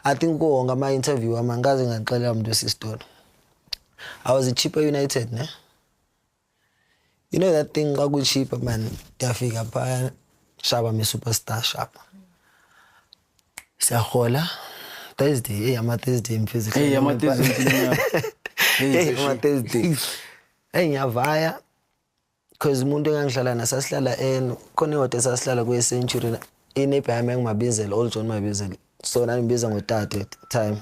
I think on my interview amangazi ngixelela umuntu wesistory. I was a Chippa United, ne? You know that thing I go cheaper, man. Yafika pa shaba me superstar shaba. Siyahola Thursday, I'm a Thursday in physics. Hey, I'm a Thursday. Hey, I'm a Thursday. Hey, ngiyavaya because umuntu engangihlala nasasihlala khona ihotel sasihlala kwe Century inebhayami engimabizela Old John Mabizela. So nangibiza ngotata at time.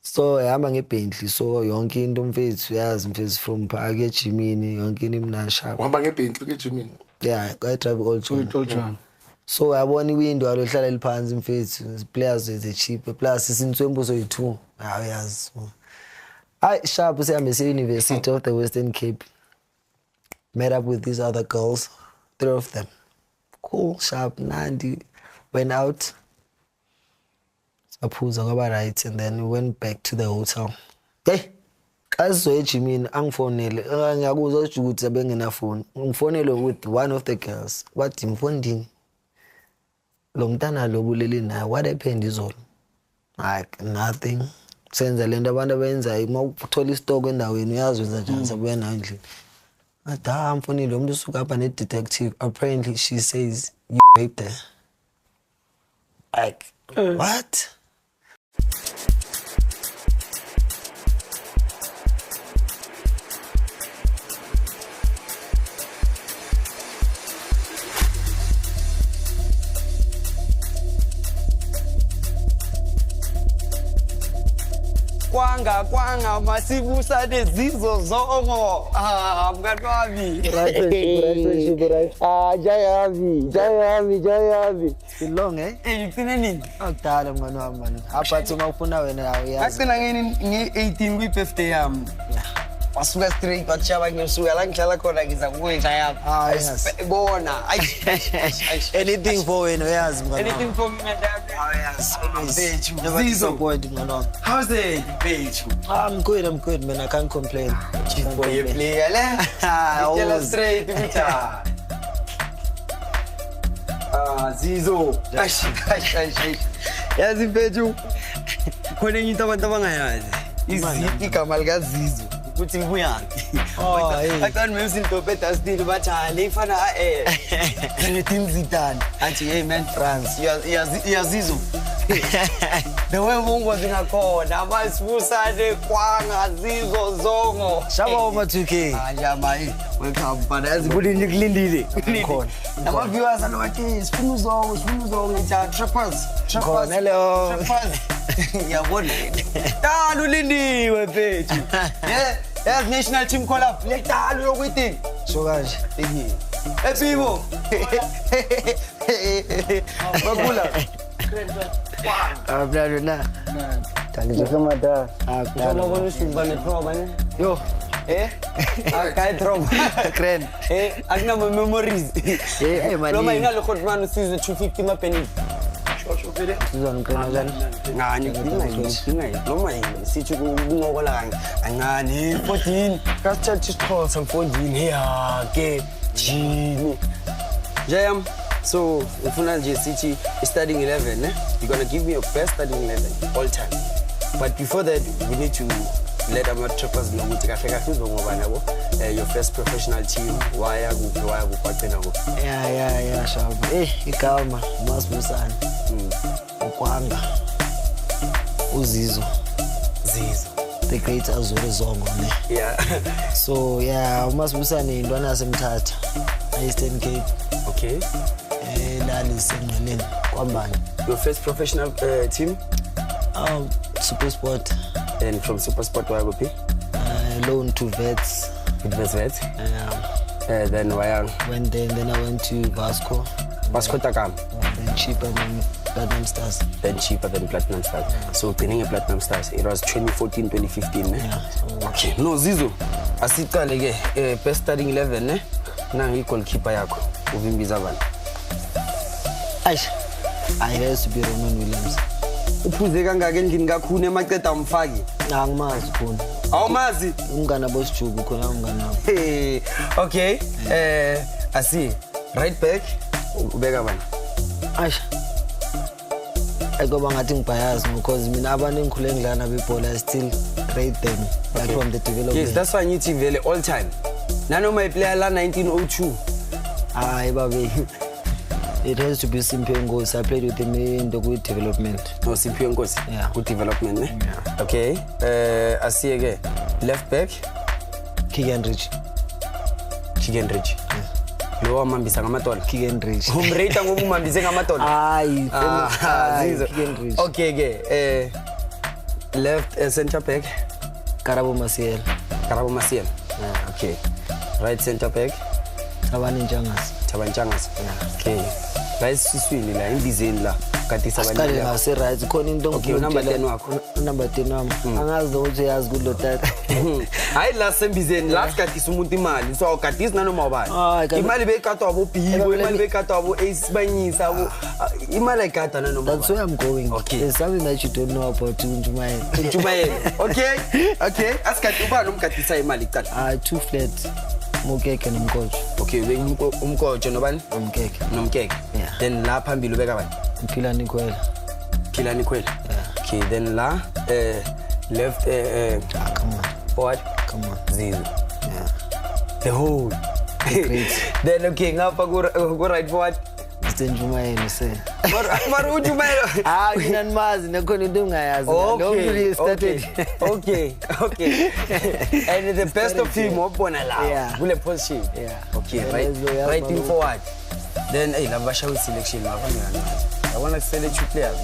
So ehamba ngeBentley so yonke into mfethu uyazi mfethu from park eGymini yonke into imnasha. Uhamba ngeBentley eGymini? Yeah, I drive Old John. So yabona iwindow alohlala eliphansi mfethu players the cheap plus isintswembu soyi2 uyazi. I sharp sihambe University of the Western Cape. Met up with these other girls, 3 of them. Cool, sharp, Nandi. Went out. Aphuza kwaba right and then we went back to the hotel. Hey, kazo eGymini angifonele ngiyakuzwa ukuthi abengena phone. Ngifonele with one of the girls. Wathi mfondini. Lo mntana lo buleli naye what happened izolo? Like nothing. Senza lento abantu abenzayo uma uthola isitoko endaweni uyazi wenza njani sabuya nayo endlini. Mfonile umuntu usuka apha ne detective apparently she says you raped her. Like what? Kwanga masibusa nezizo zongo mngani wami jayavi Long ngicina nini akudala mngani wami man apha uma ufuna wena uyazi ngicina nge-18 kwi-birthday yami wasuka straight wachaba ngisuka la ngihlala khona ngiza kuyinja yami bona anything for wena uyazi mngani anything for me and yes Zizo point mngani wami how's it bitch I'm good man I can't complain for you player le tell us straight bicha Zizo yazi mfethu khona enye into abantu abangayazi igama lika Zizo ukuthi ngibuyaphi akani mse intopeta still bathi le ifana ngeteam Zidane athi hey man France yazizo the way ungwazi ngakhona amasibusane kwanga Zizo zongo shaba uma 2K njama welcome bana yazi kulini kulindile khona nama viewers anathi sifuna uzongo ngithi trappers hello yabona dala ulindiwe mfethu yes national team collab letalo yokuthi so kanje epibo bakula abla na tangizoma da akuzona bona simba netroba ne yo akay troba kren akuna memories man Roma ingalo khotmano season 250 mapeni sizonqina njani ngani ngidinga noma yini sithi kungokola kancane 14 kasithatha isicall samfondini ke jini jam so ufuna nje sithi starting 11 ne you gonna give me your best starting 11 all time but before that we need to let our trappers know ukuthi kahle kahle uzongoba nabo your first professional team waya kuphaqena ngo yeah shaba igama masibusana ukwanga uzizo the great Azure Zongo ne yeah so yeah masibusana intwana yasemthatha Eastern Cape okay lali sengaleni kwambani your first professional team Super Sport and from Super Sport waya kuphi loan to Vets then waya went there and then I went to Vasco da Gama then cheaper than Platinum Stars so beginning of Platinum Stars it was 2014-2015 ne okay no Zizo asiqale ke best starting 11 ne nangi goalkeeper yakho uvimbiza bani I has to be Roman Williams uphuze kangaka endlini kakhulu emaceda umfaki angimazi khona awumazi umngana bosijubu khona umngana okay asi right back ubeka bani Ngoba ngathi ngibias because mina abantu engikhule ngidlala bebhola I still rate them like from the development. Yes, that's why ngithi vele all time. Nanoma iplayer la 1902. Hayi babe. It has to be Simphiwe Nkosi. I played with him in the good development. No, Simphiwe Nkosi. Yeah. Good development, ne? Yeah. Okay. Asiyeke left back Kigenrich. Lo wamambisa ngamadolo. Kigenrich. Umrate ngoba umambise ngamadolo. Hayi, Zizo. Kigenrich. Okay ke left center back Karabo Masiel. Yeah. Okay. Right center back Thabani Njangas. Thabanjangas. Yeah. Okay. Right siswini la imbizeni la kati Siqale sabani. ngase right khona into Okay, number 10 wakho. Number 10 wami. Angazi ukuthi yazi kulo tata. Hayi la sembizeni la sikadisa umuntu imali so kadisa nanoma ubani imali bekatwa abo Bhibo imali bekatwa abo Ace Banyisa abo imali ayikada nanoma That's where I'm going. Okay. There's something that you don't know about Njumayelo. Njumayelo. Okay asikade ubani umkadisa imali icala 2 flat. Mukeke nomkojo. Okay umkojo nobani nomkeke Yeah. Then la phambili ubeka bani Phila Nikwela. Yeah. Okay then la left Come on. forward Come on. Zizo. Yeah. The whole Great. Then okay ngapha go right forward Mr. Njumayelo say. Mara uJumayelo. Mina nimazi nekhona into ungayazi. Okay. And the best of him ubona la Yeah. kule position. Yeah. Okay, Yeah, right in forward. Then la basha with selection mabangana. I want to select two players.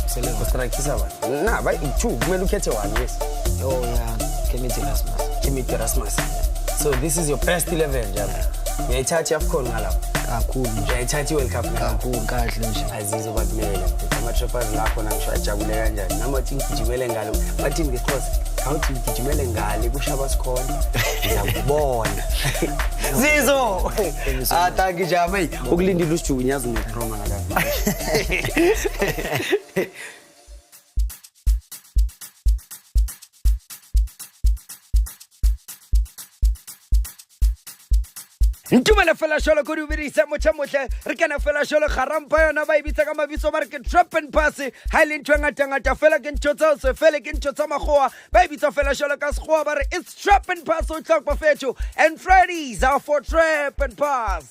Select Strikisa one. Nah, by two kumele ukhethe one, yes. Oh yeah. Kimiti Erasmus. So this is your best 11 jaba. Uyayithatha AFCON ngala. Kakhulu nje. Uyayithatha World Cup ngala. Kakhulu kahle nje. Azizo bakumele. Ama-trappers lakho nangisho ajabule kanjani. Namathi ngigijimele ngalo. Bathi ngeXhosa, awuthi ngigijimele ngale kushaba sikhona. Ngiyakubona. Zizo. Thank you Jama. Ukulindile uSijuku nyazi ngeproma ngala. Ntumela fela sholo ko di ubirisa motlhamotlhe re kana fela sholo garampa yona ba ibitsa ka mabitso ba re ke trap and pass ha ile ntwe ngata fela ke ntho tsa se fele ke ntho tsa magoa ba ibitsa fela sholo ka segoa ba re it's trap and pass o tlhokwa fetho and Fridays are for trap and pass.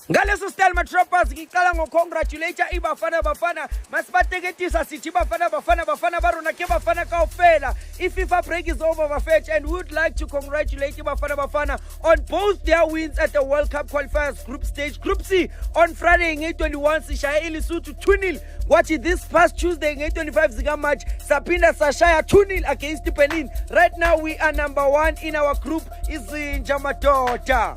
Ngaleso style matrappers ngiqala ngocongratulate Bafana masibateketisa sithi Bafana ba rona ke Bafana kaofela. iFIFA break is over bafethu and we would like to congratulate Bafana on both their wins at the World Cup qualifiers group stage. Group C on Friday nge-21 sishaya iLesotho 2-0 kwathi this past Tuesday nge-25 zika March saphinda sashaya 2-0 against Benin. Right now we are number 1 in our group izinja madoda.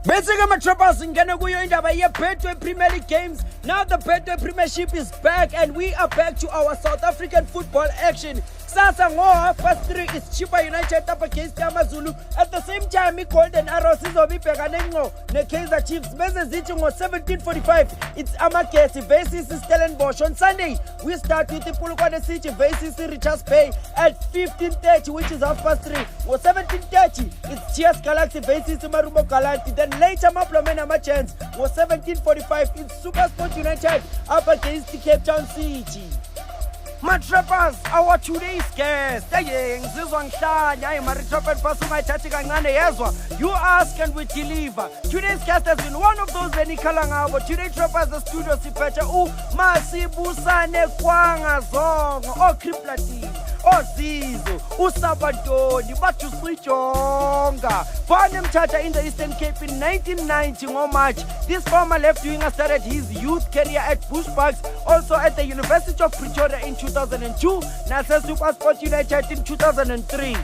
Bese ke matrappers ngene kuyo indaba yeBetway Premier League games. Now the Betway Premiership is back and we are back to our South African football action. Sasa ngo 3:30 is Chippa United up against AmaZulu. At the same time, Golden Arrows izobibhekane ngqo neKaizer Chiefs. Bese zithi ngo 17:45 it's Amagesi versus Stellenbosch. On Sunday, we start with Polokwane City versus Richards Bay at 15:30, which is 3:30. Ngo 17:30 it's Chiefs Galaxy versus Marumo Galanti. Then later Maplomena Machance. Ngo 17:45 it's SuperSport United up against Cape Town City. Matrappers, our today's guest. Ngizizwa ngihlanya hayi matrappers basungayithathi kancane yezwa. You ask and we deliver. Today's guest has been one of those benikhala ngabo. Today Trappers the studio siphethe uMasibusane Kwangazongo, oKriplatin, oZizo, uSabantoni, baThusijonga. Born in Mthatha in the Eastern Cape in 1990 on March. This former left winger started his youth career at Bushbucks, also at the University of Pretoria in 2002, Nasa SuperSport United in 2003.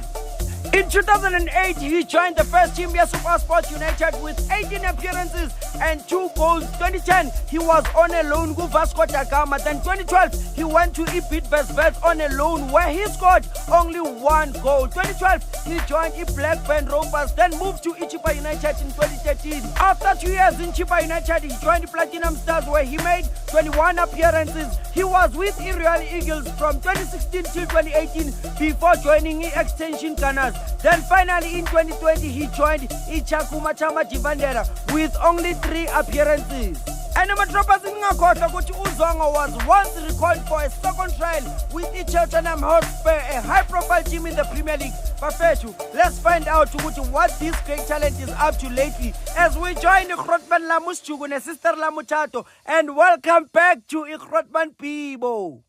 In 2008, he joined the first team via SuperSport United with 18 appearances and 2 goals. 2010, he was on a loan with Vasco da Gama. Then 2012, he went to Bidvest on a loan where he scored only 1 goal. 2012, he joined Blackburn Rovers, then moved to Chippa United in 2013. After 2 years in Chippa United, he joined Platinum Stars where he made 21 appearances. He was with Royal Eagles from 2016 till 2018 before joining Extension Gunners. Then finally in 2020, he joined Ichakuma Chama Divandera with only 3 appearances. And Matropas ngingakhohlwa ukuthi uZongo was once recalled for a second trial with Tottenham Hotspur, a high-profile team in the Premier League. Bafethu, let's find out what this great talent is up to lately as we join Grootman Lamusjugu and Sister Lamutato, and welcome back to Grootman Pibo.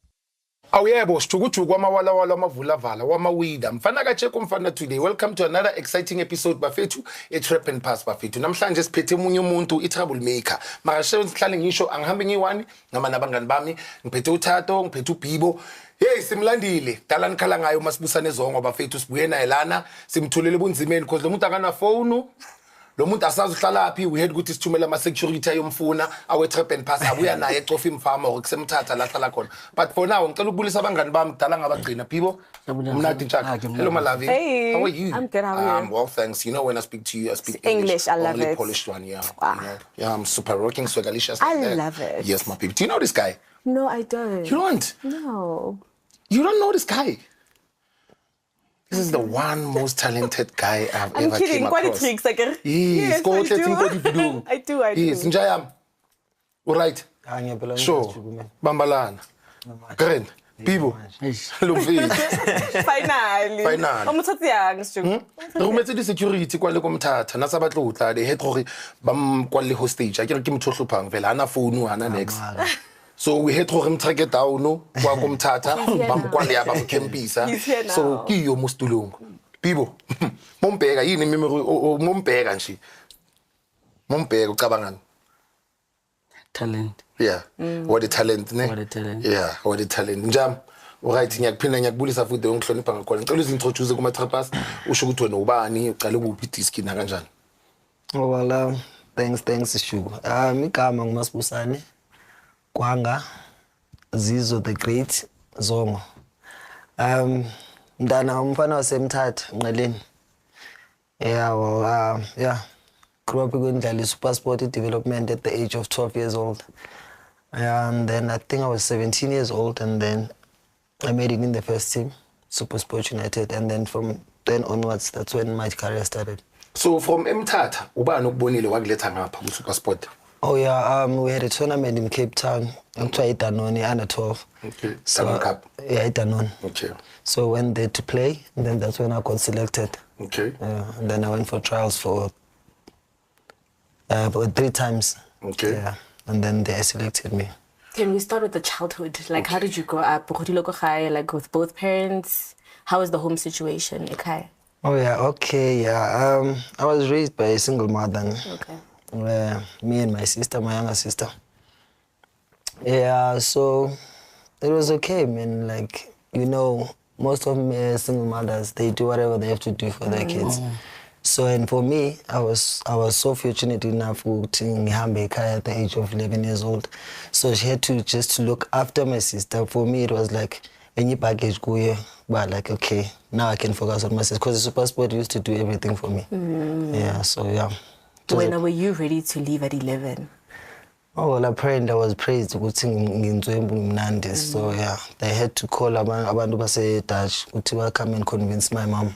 Awuyebo sijukujuku wamawala wamavulavala wamawida mfana kacheko mfana today. Welcome to another exciting episode bafethu Trap and Pass bafethu. Namhlanje siphethe umunye umuntu troublemaker. Mara sihlale ngisho angihambe ngiwani ngama nabangani bami ngiphethe uThato ngiphethe uBhibo. Hey simlandile dala nikhala ngayo masibusane zongo bafethu sibuye naye lana simthulele bunzimeni because lo muntu akana phone lo muntu asazuhlala phi. We had ukuthi sithumela ama security ayomfuna awe Trap and Pass abuya naye ecofa imfama okusemthatha la hlala khona. But for now ngicela ukubulisa abangani bami dala ngabagcina Phibo umnati Nchaka. Hello my love. Hey, how are you? I'm good. How are you? Well, thanks. You know when I speak to you I speak English. I love only it. Polished one, yeah. Wow. You know? Yeah, I'm super rocking swagalicious. I love it. Yes, my people. Do you know this guy? No, I don't. You don't? No. You don't know this guy? This is the one most talented guy I've I'm ever kidding. came Quite across. tricks, like Yes, yes, go I let him go to do. I do. Yes, Njayam. All right. Sure. Bambalana. Karen. People. Finally. Finally. Umuthatsi yang Sjugu. Rumetse di security kwale komthatha na sabatlo utla de he gore bam kwale hostage akere ke motho hlophang vela ana phone ana next. So we had to track down kwa komthatha bam kwale ya bam campisa. So ke yo mostulong. Phibo. Mombheka yini memory mombheka nje. Mombheka ucabangani? Talent. Yeah. What a talent, ne? What a talent. Yeah, what a talent. Njam. Alright, ngiyakuphinda ngiyakubulisa futhi ongihlonipha ngakhona. Ngicela uzintroduce kuma Trappers usho ukuthi wena ubani, uqale kuphi disk na kanjani? Oh well, thanks Shugu. Igama nguMasibusane Kwanga Zizo the Great Zongo. Mntana umfana wasemthatha Nqeleni. Yeah, well, yeah. Grew up in Super Sport development at the age of 12 years old. And then I think I was 17 years old, and then I made it in the first team, Super Sport United, and then from then onwards, that's when my career started. So from Mthatha, ubani ukubonile wakuletha ngapha ku Super Sport? Oh yeah, we had a tournament in Cape Town, kuthiwa iDanone under 12. Okay. So, Danone Cup. Yeah, iDanone. Okay. So I went there to play, and then that's when I got selected. Okay. And then I went for trials for 3 times. Okay. Yeah, and then they selected me. Can we start with the childhood? Like, how did you grow up? Like with both parents? How was the home situation? Okay. Oh yeah, okay, yeah. I was raised by a single mother. Okay. Me and my sister, my younger sister. Yeah, so it was okay, man. Like, you know, most of single mothers, they do whatever they have to do for their kids. So, and for me, I was so fortunate enough to Nihambe at the age of 11 years old. So she had to just look after my sister. For me, it was like any package go here, but like, okay, now I can focus on my sister because the Super Sport used to do everything for me. Yeah, so yeah. When were you ready to leave at 11? Oh, well, I was praised to so yeah, they had to call abantu base Dutch to come and convince my mom.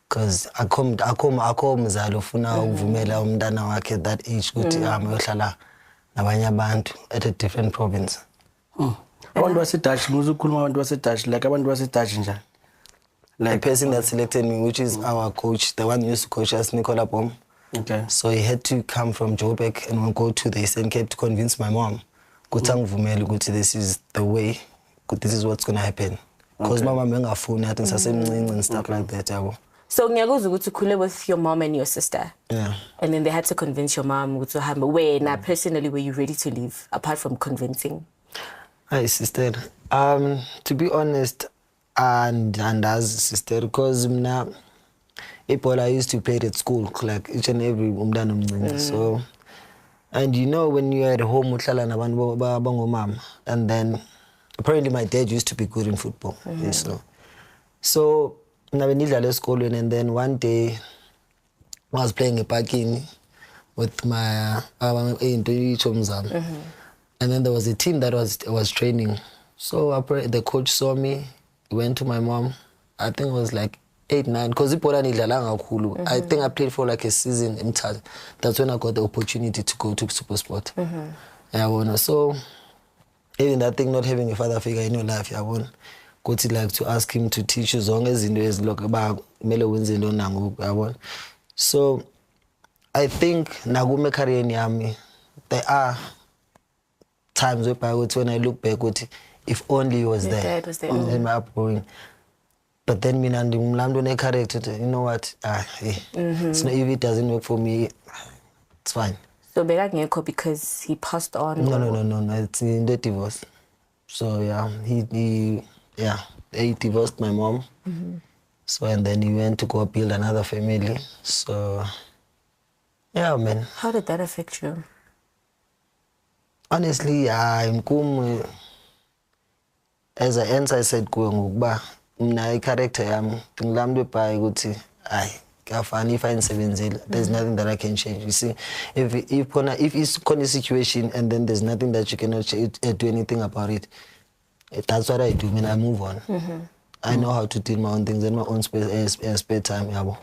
Because akho mzali ufuna ukuvumela umntana wakhe at that age ukuthi ayohlala nabanye abantu at a different province. Abantu base-Dutch, muzukhuluma abantu base-Dutch, like abantu base-Dutch njani? The person that selected me, which is our coach, the one who used to coach us, Nicola Bom. Okay. So he had to come from Joburg and go to the Eastern Cape to convince my mom ukuthi angivumele ukuthi this is the way, this is what's going to happen. Because my mom engafuni athi ngisasemncane and stuff like that, yabo. So ngiyakuzwa ukuthi ukhule with your mom and your sister. Yeah. And then they had to convince your mom ukuthi uhambe. Wena personally, were you ready to leave apart from convincing? Hi sister. To be honest, and as sister, because now I used to play it at school, like each and every umntana. So, and you know when you're at home uhlala nabantu bangomama, and then apparently my dad used to be good in football. So and then one day I was playing a parking with my and then there was a team that was training. So the coach saw me, went to my mom. I think it was like 8-9 because I think I played for like a season in Tad. That's when I got the opportunity to go to Super Sport. yabona. So even that thing, not having a father figure in your life, yabona, kuthi like to ask him to teach you zonke izinto ezilokhu aba kumele wenze into nangoku, yabona. So I think nakume career yami there are times whereby when I look back if only he was Your there, dad was there. in my upbringing. But then mina ndimlamdo ne character, you know what, it's not, if it doesn't work for me, it's fine. So bekangekho because he passed on. No, it's in the divorce. So yeah, he divorced my mom. So and then he went to go build another family. So yeah, man. How did that affect you? Honestly, I'm cool. As I answer, I said, "Kuba, my character, I'm nglamdo pa ukuthi, ay, kafani if I'm 7 there's nothing that I can change. You see, if it's a situation and then there's nothing that you cannot do anything about it, that's what I do. I mean, I move on. I know how to deal my own things in my own spare time. Yabo.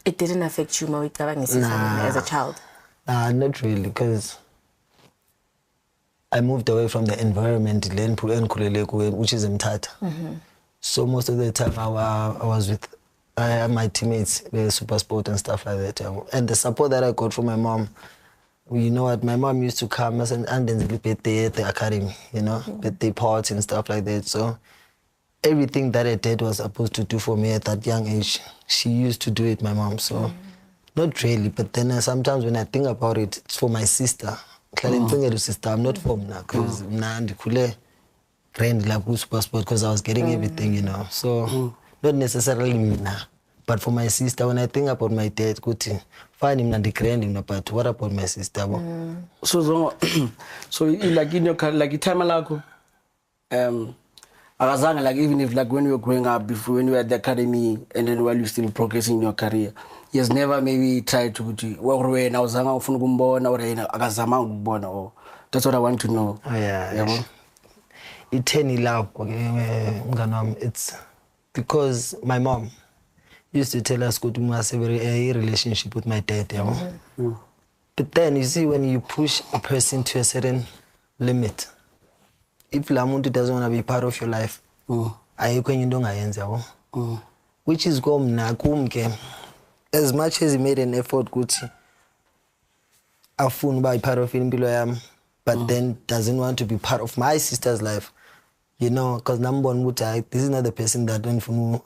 It didn't affect you, as a child. Nah, not really, because I moved away from the environment, which is Mthatha. So most of the time I was with my teammates, super sport and stuff like that. And the support that I got from my mom, you know what, my mom used to come and then birthday at the academy, you know, birthday parties and stuff like that. So everything that I did was supposed to do for me at that young age, she used to do it, my mom. So not really, but then sometimes when I think about it, it's for my sister. I'm not for now because super sport because I was getting everything, you know. So not necessarily now, but for my sister. When I think about my dad, fine him the grand, but what about my sister? So like in your like time alako, akazange, like even if like when you were growing up, before when you were at the academy, and then while you're still progressing in your career, he has never maybe tried to or that's what I want to know. Oh, yeah. It's because my mom used to tell us to have a relationship with my dad. But then you see, when you push a person to a certain limit, if Lamuntu doesn't want to be part of your life, which is as much as he made an effort, afun by part of him, but then doesn't want to be part of my sister's life, you know, because number one, this is not the person that went for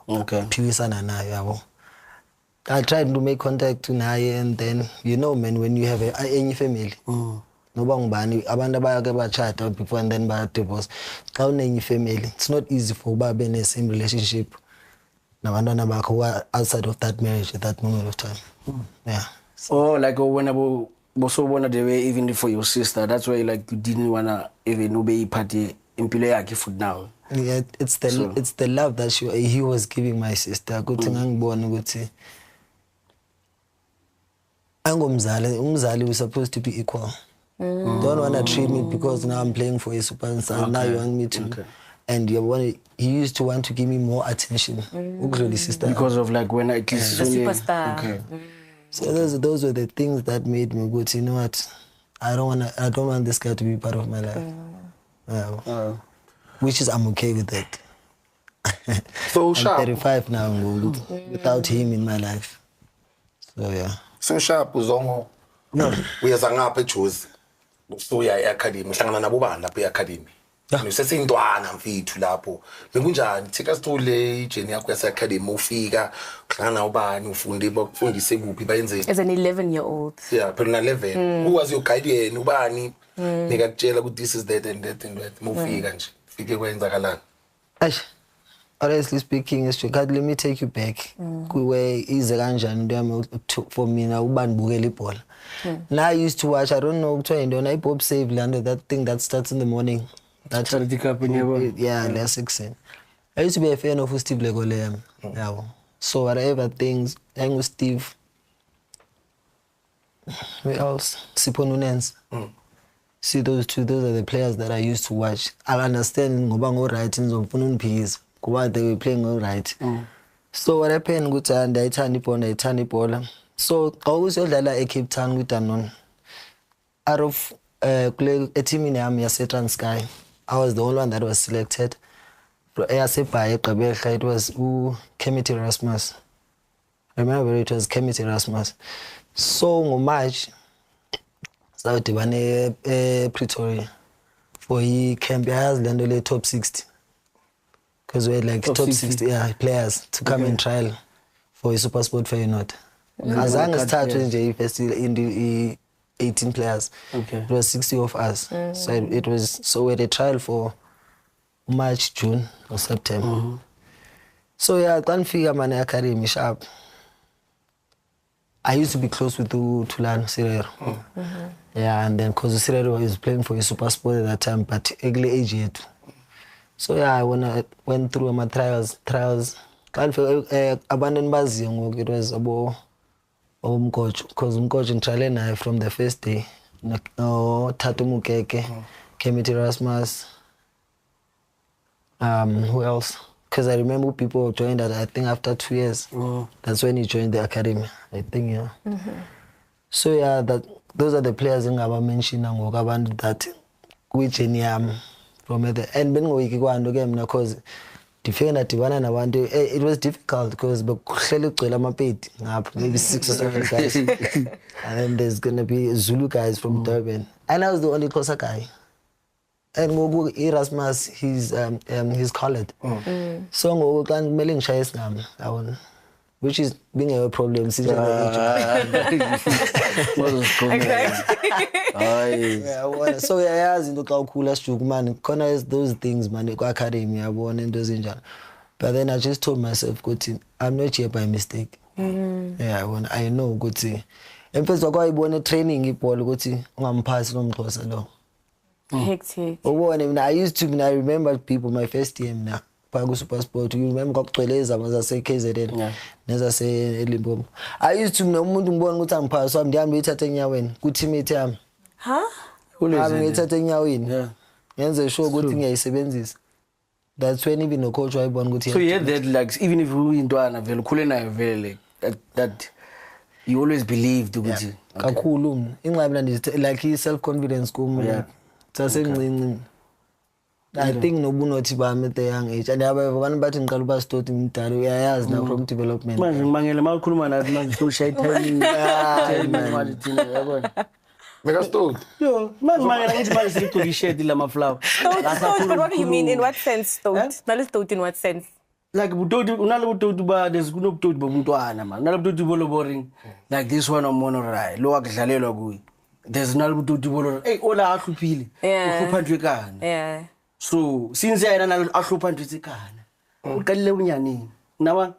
I tried to make contact to Naya, and then, you know, man, when you have any family, no bang abanda bayake chat out before and then by divorce. How any family, it's not easy for Baba in the same relationship. Who are outside of that marriage at that moment of time. Yeah. Oh, like when I was one of the way, even for your sister, that's why like you didn't wanna even obey party in Pilayaki food now. Yeah, it's the love that he was giving my sister. Good thing I'm born, good thing. Umzali was supposed to be equal. Don't wanna treat me because now I'm playing for a superstar. Now you want me to. Okay. And he used to want to give me more attention. Because of like when I kissed the superstar. Okay. So those were the things that made me go to, you know what, I don't want this guy to be part of my life. Which is I'm okay with that. So I'm sharp. 35 now without him in my life. So yeah. So sharp uzongo. No. Uyaza ngapha eJozi. Usuya eacademy, uhlangana nabo bani lapha eacademy. Usesintwana mfethu lapho. Bekunjani? Thika sithole ijeni yakho yaseacademy ufika, uhlangana ubani ufunde bakufundise kuphi bayenze. As an 11-year-old. Yeah, phela 11. Who was your guardian ubani? Nikakutshela ukuthi this is that and that and that. Mufika nje. Fike kwenzakalana. Honestly speaking, let me take you back. Where is the kanjani for me now ubani bukela ibhola. Now I used to watch, I don't know, I pop save under that thing that starts in the morning. That's yeah, less 16. I used to be a fan of Steve Legole. Yeah. So whatever things, hang with Steve. Where else? Sipho Nunens. See those two, those are the players that I used to watch. I understand ngoba right in zomfuna uniphiza. Kuba they were playing all right. So what happened ukuthi ndayithanda ibhola. So xa usiyodlala eCape Town with Danon, out of eteamini yami yaseTranskei, I was the only one that was selected. Eyasebhayi eGqeberha, it was Kemit Erasmus. I remember it was Kemit Erasmus. So ngoMarch sawudibane ePretoria for camp yazi lento le top 60. Because we had like top 60 players to come and trial for a Super Sport Feyenoord. Azange sithathwe nje ifestival in the 18 players. Okay. It was 60 of us. So we had a trial for March, June or September. So yeah, xa ndifika man academy sharp. I used to be close with Tulano Sirero. Yeah, and then because Sirero was playing for a Super Sport at that time, but early age yet. So yeah, when I went through my trials, abandoned bazi ngoku it was about umcoach, because umcoach ngitrale naye from the first day. Thato Mukeke, Kemit Erasmus. Who else? Because I remember people joined that, I think after 2 years. That's when he joined the academy, I think, yeah. So yeah, those are the players engaba mention ngoku abantu that kwi-journey yami from the and bengoyiki kwanto ke mina because ndifike ndadibana nabantu. It was difficult because bekuhlele kugcwele amapedi ngapha, maybe 6 or 7 guys. And then there's gonna be Zulu guys from Durban, and I was the only Xhosa guy. And ngoku Erasmus, he's colored. So ngoku xa kumele ngishaye isigama yabona, which is being a problem since so yayazi into xa ukhula sijuku man khona those things man kwa-academy yabona into ezinjalo. But then I just told myself ukuthi I'm not here by mistake. Yeah, yabona I know ukuthi emfethu kwayibona training ibhola ukuthi ungamphasi nomXhosa lo. Hectic. I used to, I remember people, my first year now, Pago Super Sport, you remember Kokcweleza, as I say KZN, as I say Limbo. I used to know Mundumbo Mutampa, so I'm damn better than Yawin, good teammate. Huh? I'm better than Yawin. Yeah. And the show good thing is 70s. That's when even a coach I born good. So yeah, that like even if we into an avail, Kulena that you always believe to good. Kakulum. In Labland is like his self-confidence. I think nobunothi bami at a young age, and I have one button Kaluba stood in Taru now from development. Mangele makhuluma nathi manje so shy time. Because told. Yo, mangele ngithi manje sikugcoka ishedi lama flower. Stout, but what do you mean? In what sense, stout? Stout in what sense? Like unalobutoto ba there's kunobutoto bomntwana man. Unalobutoto bolo boring. Like this one on monorail. Lo akudlalelwa kuyi. There's nalobutoto bolo. Hey, ola ahluphile. Uhlupha nje kana. Yeah. So since yena nalo ahlupha nje tsikana. Uqalile unyanini. Nawa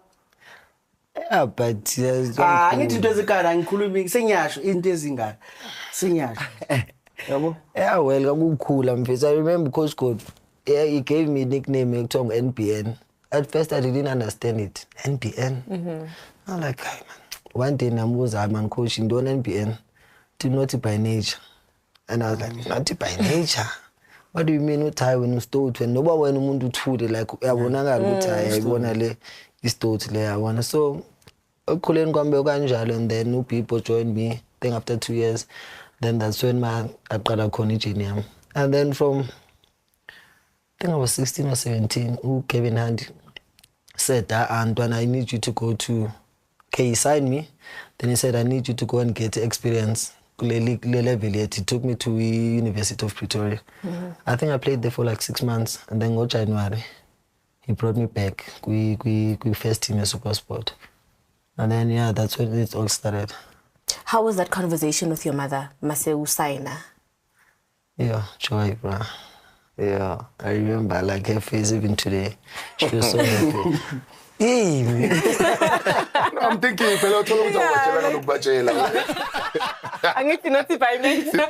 yeah, but ngithi into ezikana ngikhuluma senyasho into ezingaka. Senyasho. Yabo? Yeah, well, kakukhula mfethu. I remember Coach Code. Yeah, he gave me a nickname ekuthiwa NBN. At first I didn't understand it. NBN. I'm like, hey, man. One day namuza man coach indona NBN. Not by nature. And I was like, not by nature. What do you mean uthi when ustot when noba wena umuntu uthude like uyabonakala ukuthi ayibona le istot le yabona. So ukukhuleni kwami kanjalo, and then people joined me. I think after 2 years, then that's when aqala khona ijourney yami. And then from I think I was 16 or 17, Kevin Hunt said Antoine, I need you to go to he signed me. Then he said I need you to go and get experience. Level yet. He took me to University of Pretoria. I think I played there for like 6 months, and then go January, he brought me back. We first team at Super Sport, and then yeah, that's when it all started. How was that conversation with your mother, Mase Usaina? Yeah, joy, bro. Yeah, I remember like her face even today. She was so happy. I'm thinking phela uthola ukuthi awatshela ngokubatshela. Angithi nothi by nature.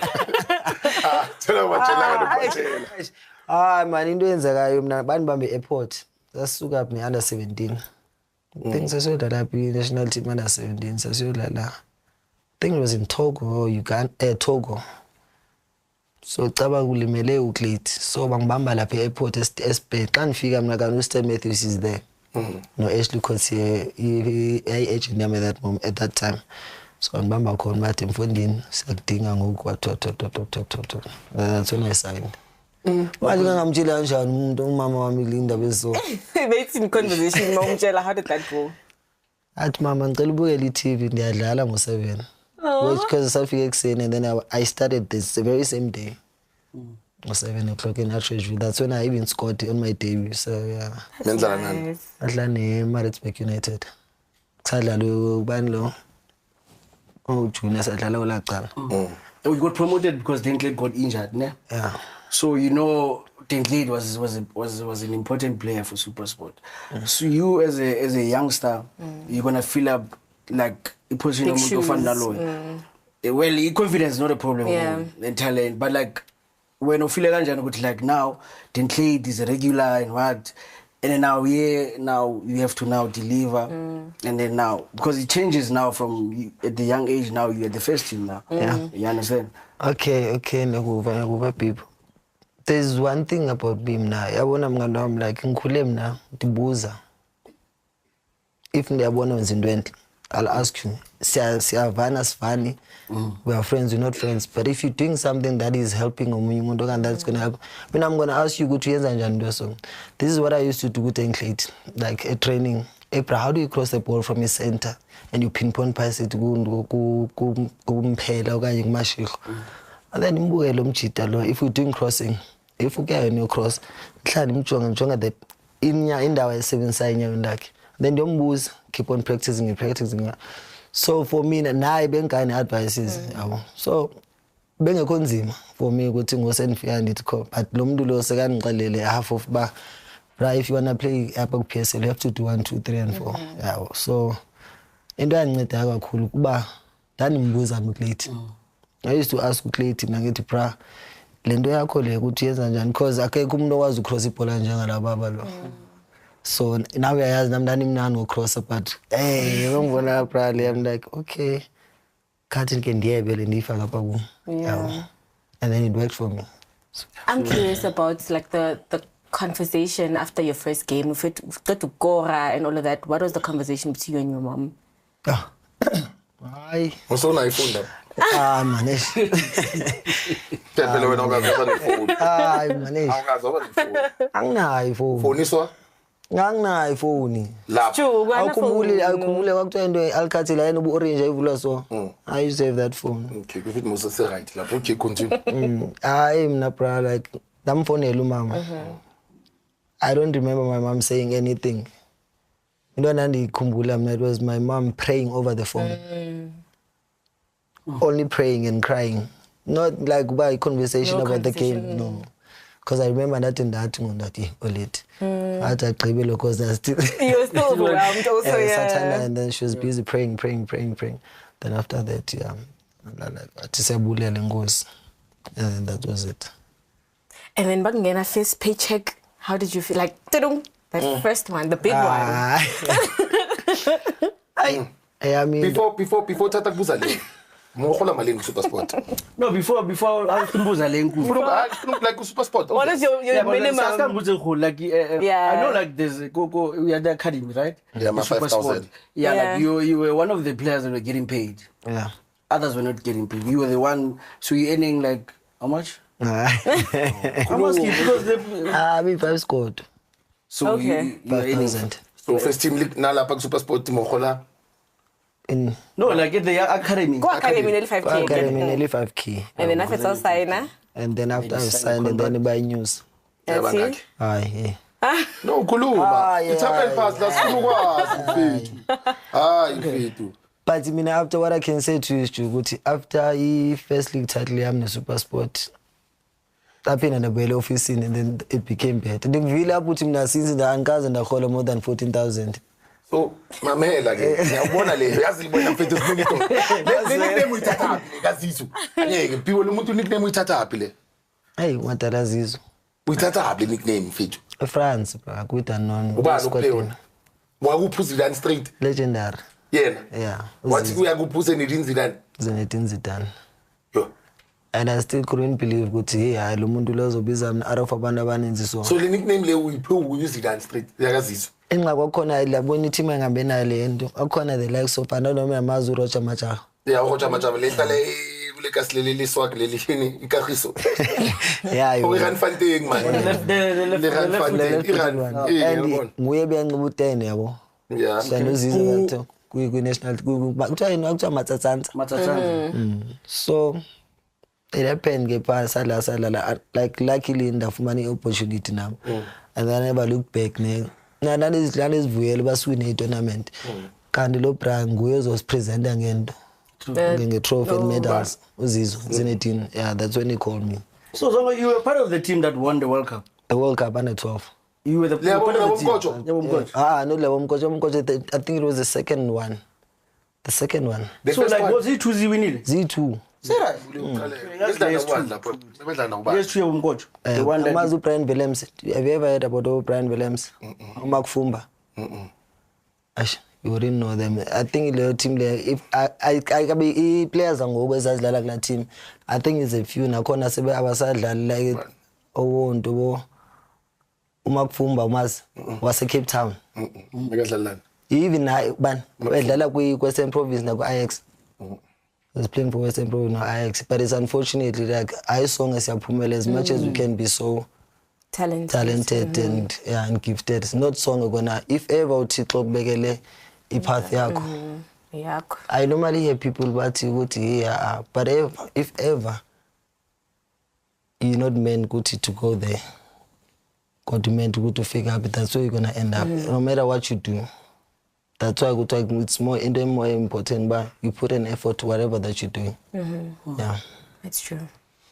Thola watshela ngokubatshela. Man, into eyenzekayo mina banibambe airport. Sasuka up under 17. Things sasiyodlala up national team under 17 sasiyodlala. I think it was in Togo or Uganda, Togo. So caba kulimele uClate. So bangibamba lapha airport esibhe. Xa ngifika mina kana uStan Matthews is there. No, Ashley Coetzee, I agent at that moment, at that time. So ngibamba khona bathi mfondini siyakudinga ngoku watho. That's when I signed. Manje ngamtshela kanjani umuntu umama wami Linda bezo. Beyithi in conversation nomtshela, how did that go? Athi mama ngicela ubukele iTV ndiyadlala ngo7. Which because safike ekseni and then I started this the very same day. 7 o'clock in Archville. That's when I even scored on my debut. So yeah. Menzala nani? Adlala neMaritzburg United. Sadlala ubani lo? Oh, Junior sadlala olaqala. We got promoted because Dinklage got injured, ne? Yeah. So you know, Dinklage was an important player for SuperSport. So you as a youngster, you're gonna fill up like a position of Mutofan Well, confidence is not a problem, and talent, but like when you feel like now, Dinklage is a regular and what, and then now you have to now deliver, and then now because it changes now from you, at the young age now you're at the first team now. Yeah, you understand? Okay, nakuva people. There's one thing about Bim now. Yabona mngani wami like ngikhule mina ndibuza. If ndiyabona wenza into enhle, I'll ask you. Siyavana sifani. We are friends, we're not friends. But if you're doing something that is helping omunye umuntu and that's going to help, when I'm going to ask you ukuthi uyenza njani into so. This is what I used to do with Dinklage, like a training. April, how do you cross the ball from your center and you pinpoint pass it kumphela okanye kumashiko? And then imbukelo umjita lo if we're doing crossing, if uke on your cross, mhlawumbe imjonga that indawo esebenzisa inyawo lakhe. Then ndiyombuza, keep on practicing. So for me naye bengane advices yabo. So bengekho nzima for me ukuthi ngosendifika ndithi kho but lo muntu lo sekanixelele half of ba right if you want to play apha ku PSL you have to do 1 2 3 and 4 yabo. So into yanginceda kakhulu kuba ndanimbuza uClayton. I used to ask uClayton ngathi bra lento yakho le ukuthi yenza njani because akekho umuntu okwazi ukross ibhola njengalaba lo. So now we are namdani mnani ngocross but hey ngibona probably I'm like okay kanti ke ndiyebele ndifaka apha ku. And then it worked for me. So, I'm curious about like the conversation after your first game. If it got to Gora and all of that, what was the conversation between you and your mom? Hayi. Usona ifunda. Manesh. Phela wena ungazoba nefoni. Hayi manesh. Awungazoba nefoni. Anginayo ifoni. Foniswa? Nganginayo ifoni. Lapho. Akukhumbule kwakuthiwa into alikhathi la yena ubu-orange ayivula so. I used to have that phone. Okay, if it must say right lapho okay continue. Hayi mina bra like damfonela umama. I don't remember my mom saying anything. Into nandikhumbula mina it was my mom praying over the phone. Only praying and crying. Not like by conversation about the game, no. Because I remember that in that late. After Kribelo, because you're still overwhelmed also, yeah. And then she was busy praying. Then after that, and then that was it. And then Bagngena first paycheck, how did you feel? Like, that first one, the big one. I mean, before Tata Buzale. Mohola maleng SuperSport. No, before I kumbuza lenku. Like SuperSport. What is your minimum? Like I know like there's we had the academy, right? Yeah, my 5,000. Yeah, like you were one of the players that were getting paid. Yeah. Others were not getting paid. You were the one, so you're earning like how much? I'm asking because me 5 scored. So okay. you are earning. So first team league na lapha SuperSport Mohola. No, like at the academy. Go academy nearly 5K. Academy nearly 5K. And then after I'll sign. And then after I signed, and then I buy news. That's it. Aye. No, kuluma. It's happened past last mfethu. But I mean, after what I can say to you is Juguti, after he first league title, I'm the SuperSport. I've been in the Bell office and then it became better. The Villa put him now since the Ankars and the Holo more than 14,000. So, mamela ke ngiyabona le yazibona mfethu sibonito. Le nickname uyithatha phi kaZizu? Angeke piwo lo muntu nickname uyithatha phi le? Hey, Matala Zizu. Uyithatha phi nickname mfethu? France bra, kuita non. Uba ukuphe wakuphuza Street. Legendary. Yena. Yeah. Wathi uyakuphuza neDinzidane. Zinedine Zidane. Yo. And I still couldn't believe ukuthi hey lo muntu lo zobiza mina out of abantu abaninzi so. So le nickname le uyiphe uZidane Street yakaZizu. Enxa kwakhona labona i-team engambe nayo le nto akhona the likes of anonoma yamazi uRoger Majaha ya go tjama tjama le tlale le ka se le swag le lehini ikagiso Yeah, o ran fanteng man le ran fanteng and nguye beyanxiba u10 yabo yeah sanozizwa ngathi ku-national kuthiwa yini kuthiwa matsatsantsa so it happened ke pha sadlala like luckily ndafumana i-opportunity nami and then I never looked back nalezidlala ezivuyela basuwine i-tournament kanti lo Brian nguye ozosipresenta ngento nge-trophy and medals uzizwa Zinedine. Yeah, that's when he called me. So Zongo, you were part of the team that won the World Cup. The World Cup under 12. You were the Yeah, part of the team. Mkocho. Not Lebo Mkocho. I think it was the second one. The second one. The So first like one. was it 2-0 winning? Z2. Yes, two of Mkocho. The one that Mazu Brian Willems. Have you ever heard about Brian Willems? Mark Fumba. Ash, you wouldn't know them. I think the team there, if I be players and go as like that team, I think it's a few nakhona sebe abasadlala like owonto Mark Fumba was a Cape Town. Even ban wedlala ku Western Province na ku Ajax. Was playing for Western Province no Ajax, but it's unfortunately like I song as as much as we can be so talented and gifted. It's not song gonna if ever uThixo kubekele ipath yakho. I normally hear people bathi ukuthi yeah, but if ever you're not meant to go there, God meant to figure out, that's where you're gonna end up. No matter what you do. That's why it's more important, but you put an effort to whatever that you're doing. Yeah, That's true.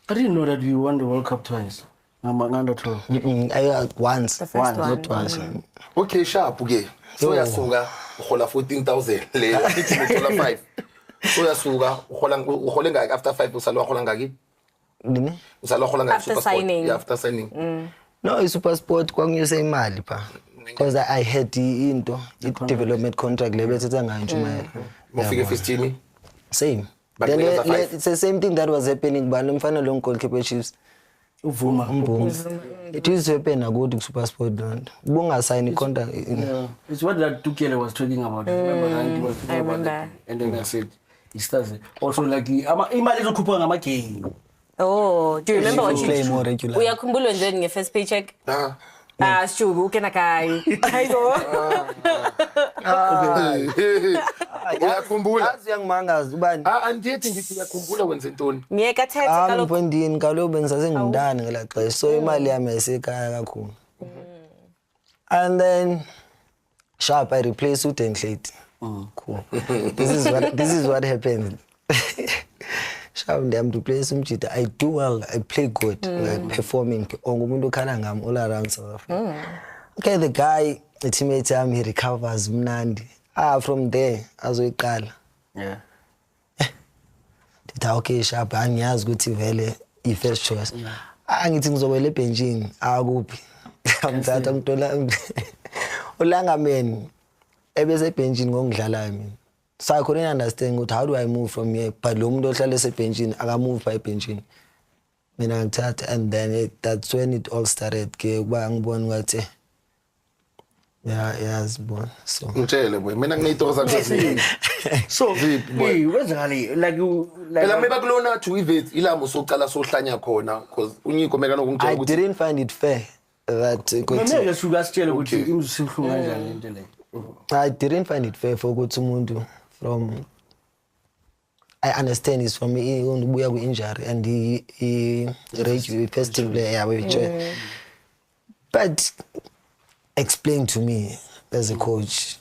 I didn't know that you won the World Cup twice. Under 12. I once. The first one. Not twice. Okay, sharp okay. So yasuka uhola 14,000 le ithi uthola 5. So yasuka uhole ngaki after 5 usalwa hola ngaki? Nini? Usalwa hola ngaki After super sport? signing. Yeah, after signing. No, it's super sport kwangiyuse imali pa. Because I had into development contract level ethetha ngayo ntshumayelo. Mofike first team. Same. But Then players are five. it's the same thing that was happening but umfana lo goalkeeper Chiefs. Uvuma. It used to happen akuthi super sport don't. Bungasign contract. Yeah. It's what that Tukele was talking about. Remember Randy was talking I about remember. that. And then I said it starts also like imali zokhupha ngama-game. Oh, do you remember what you Play more regular. uyakhumbula njeni nge-first paycheck? Ah. Shubu ukena kai. Hayibo. Uyakhumbula? Azi yangimangaza ubani? Andiyethi ngithi uyakhumbula wenze ntoni? Ngiyeka thethe kaloku. Mfondini kaloku bengisasengumntana ngela xesha so imali yami yasekhaya kakhulu. And then sharp I replaced uDenklate. Cool. This is what happened. Sharp I'm replace umjita. I do well, I play good, like performing. Ongumuntu okhala ngami all around South Africa. Okay, the guy, the teammate he recovers mnandi. From there azoyiqala. Yeah. Ndithi okay sharp angiyazi ukuthi vele i-first choice. Angithi ngizobela ebenchini akuphi. Ngamthatha ngitola ulangameni ebese ebenchini ngokudlalayo mina. So I couldn't understand ukuthi how do I move from here but lo muntu ohlala ebenchini aka move by benchini. Mina ngithatha and then that's when it all started ke kuba ngibona ukuthi yeah born so Ngitshele boy mina ngineyitoro zakho. So, wenzakali like you like Phela meba kulona to ivet ilamo soqala sohlanya khona because unyiko meka nokungitshela I ukuthi didn't find it fair that Ngeke suka sitshele ukuthi imzuhlungu kanjani into le. I didn't find it fair for ukuthi umuntu from I understand he's from ubuya ku injury and he rage first team player we but explain to me as a coach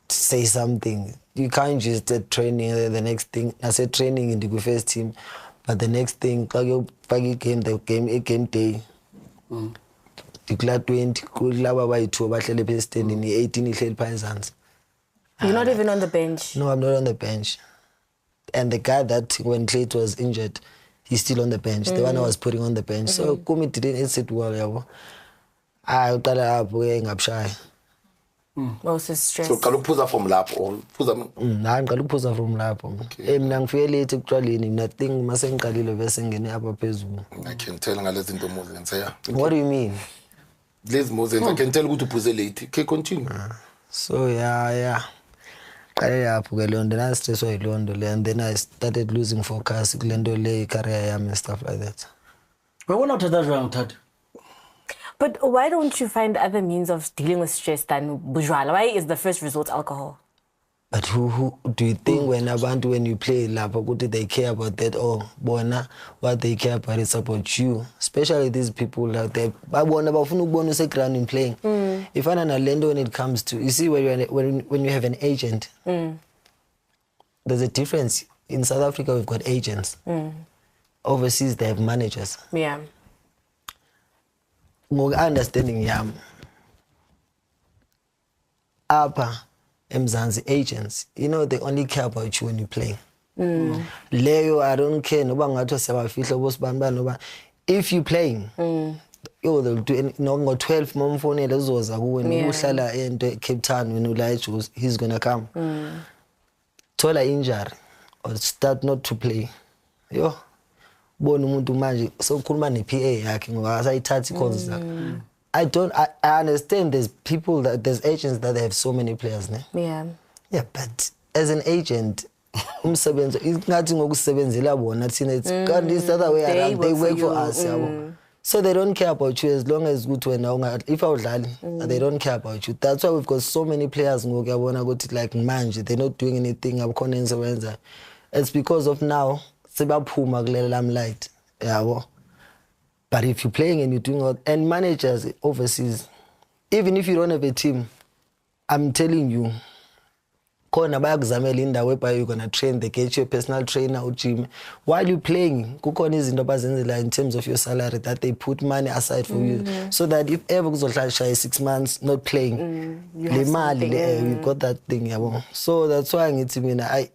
say something. You can't just training the next thing. I said training in the first team, but the next thing game day. Declare 20 kulaba bayi2 bahlele phe standing 18 ihleli phansi. You're not even on the bench. No, I'm not on the bench. And the guy that when Clayton was injured, he's still on the bench. The one I was putting on the bench. So Kumi didn't sit well, yabo. I uqala apho ke ngabshaya. Most is stress. so qala ukuphuza from lapho or uphuza Hayi ngiqala ukuphuza from lapho. Mina ngifike late ekuqaleni nothing mase ngiqalile bese ngene apha phezulu. I can tell ngalezi zinto mozenze ya. What do you mean? Lezi mozenze I can tell ukuthi uphuze late. Okay, continue. So yeah. Yapho ke leyo nto nastresswa yileyo nto leyo, and then I started losing focus kule nto le career yami and stuff like that. Wabona uthatha jwang uthatha? But why don't you find other means of dealing with stress than bujwala? Why is the first resort alcohol? But who do you think when you play lapha ukuthi they care about that, or bona what they care about is about you, especially these people out there babona bafuna ukubona useground in playing. Ifana nalento when it comes to, you see, when you have an agent, there's a difference. In South Africa we've got agents, overseas they have managers. Yeah. Understanding yam apa Mzansi agents, you know, they only care about you when you play. Leo, I don't care. If you playing, they'll do no 12 months phone when Cape Town when you he's gonna come. Tola injury or start not to play. Yo, bona umuntu manje sokhuluma ne PA yakhe ngoba asayithatha calls zakhe. I understand there's agents that have so many players, ne? Yeah, but as an agent, umsebenzi ingathi ngokusebenzela bona thina, it's the other way around. They work for us, yabo. So they don't care about you as long as good when if awudlali, they don't care about you. That's why we've got so many players ngoku yabona ukuthi like manje they're not doing anything abukhona ensebenza. It's because of now sebaphuma kulele lamlight, yabo. But if you're playing and you're doing all, and managers overseas, even if you don't have a team, I'm telling you, khona bayakuzamela indawo whereby you're gonna train, they get you a personal trainer or gym. While you're playing, kukhona izinto abazenzela in terms of your salary that they put money aside for you, so that if ever kuzohlala 6 months not playing, you got that thing, yabo. So that's why ngithi mina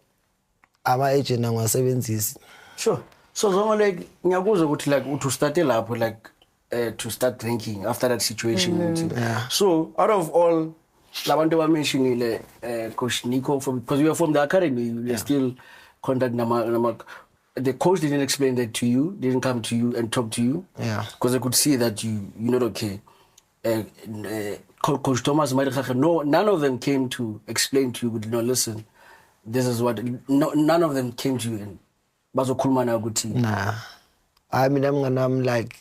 ama agent angasebenzisi. Sure. So like ngiyakuzwa ukuthi like to start lapho like to start drinking after that situation. Yeah. So out of all labantu abamentionile Coach Nico, because you are from the academy, you are still contact nama the coach didn't explain that to you, didn't come to you and talk to you. Yeah. Because I could see that you're not okay. Coach Thomas Marikhache, none of them came to explain to you, but listen, this is what none of them came to you and bazokhuluma na ukuthi. Nah, I mean I'm like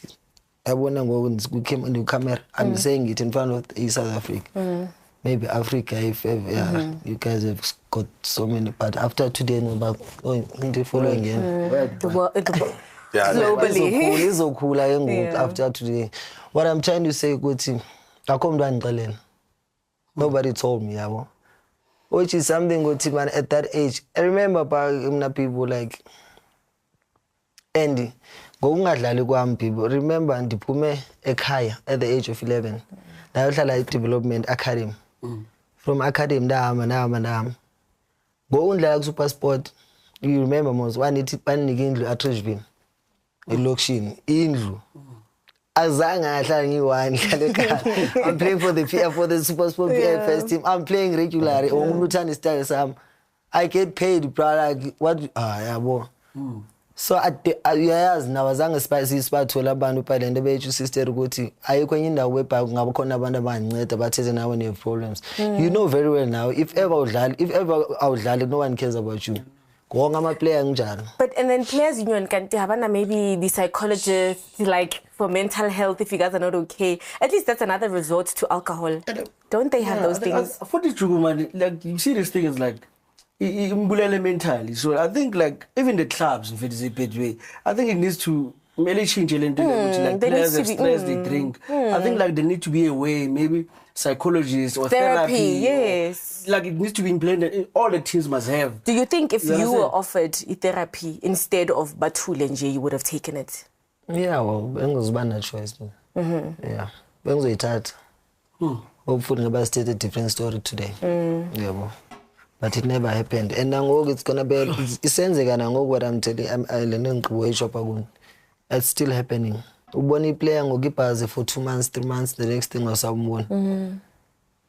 yabona ngoku we came on the camera, I'm saying it in front of South Africa. Maybe Africa, if ever, you guys have got so many, but after today no back into following again. Globally after today. What I'm trying to say ukuthi akho mntwana ngixelela. Nobody told me, yabo. Which is something ukuthi man at that age. I remember people like Andy, ngokungadlali kwami people. Remember ndiphume ekhaya at the age of 11. Ndayohlala i-development academy. From academy ndahamba. Ngokundlala ku-Super Sport, you remember most wanithi banike indlu eTrishville. Elokishini, indlu. Azange ahlala ngiyi-1 ngihlala ekhaya. I'm playing for the Super Sport PA first team. I'm playing regularly. Umuntu uthanda isitayile sami. I get paid, bro, like what yabo. So uyayazi nawo azange sibathola abantu pha lento bethu sister ukuthi ayikho enye indawo webha ngabe khona abantu abanginceda bathethe nawe ne problems. You know very well now if ever awudlali no one cares about you. Konke ama player njalo. But and then players union kanti habana maybe the psychologists like for mental health if you guys are not okay. At least that's another resort to alcohol. Don't they have those things? For the true man, like you see this thing is like mentally. So I think like even the clubs, if it is a bad way, I think it needs to really change a little like players have stress, they drink. I think like there need to be a way, maybe psychologists or therapy. Yes. Like it needs to be implemented. All the teams must have. Do you think if you were offered therapy instead of Bathule and Jay, you would have taken it? Yeah, well, bengizobana choice. Yeah. Bengizoyithatha. Hopefully ngaba state a different story today. Yeah, well. But it never happened. And now it's gonna be isenzeka nangoku what I'm telling you. It's still happening. Ubona player ngokibhaze for 2 months, 3 months, the next thing was someone.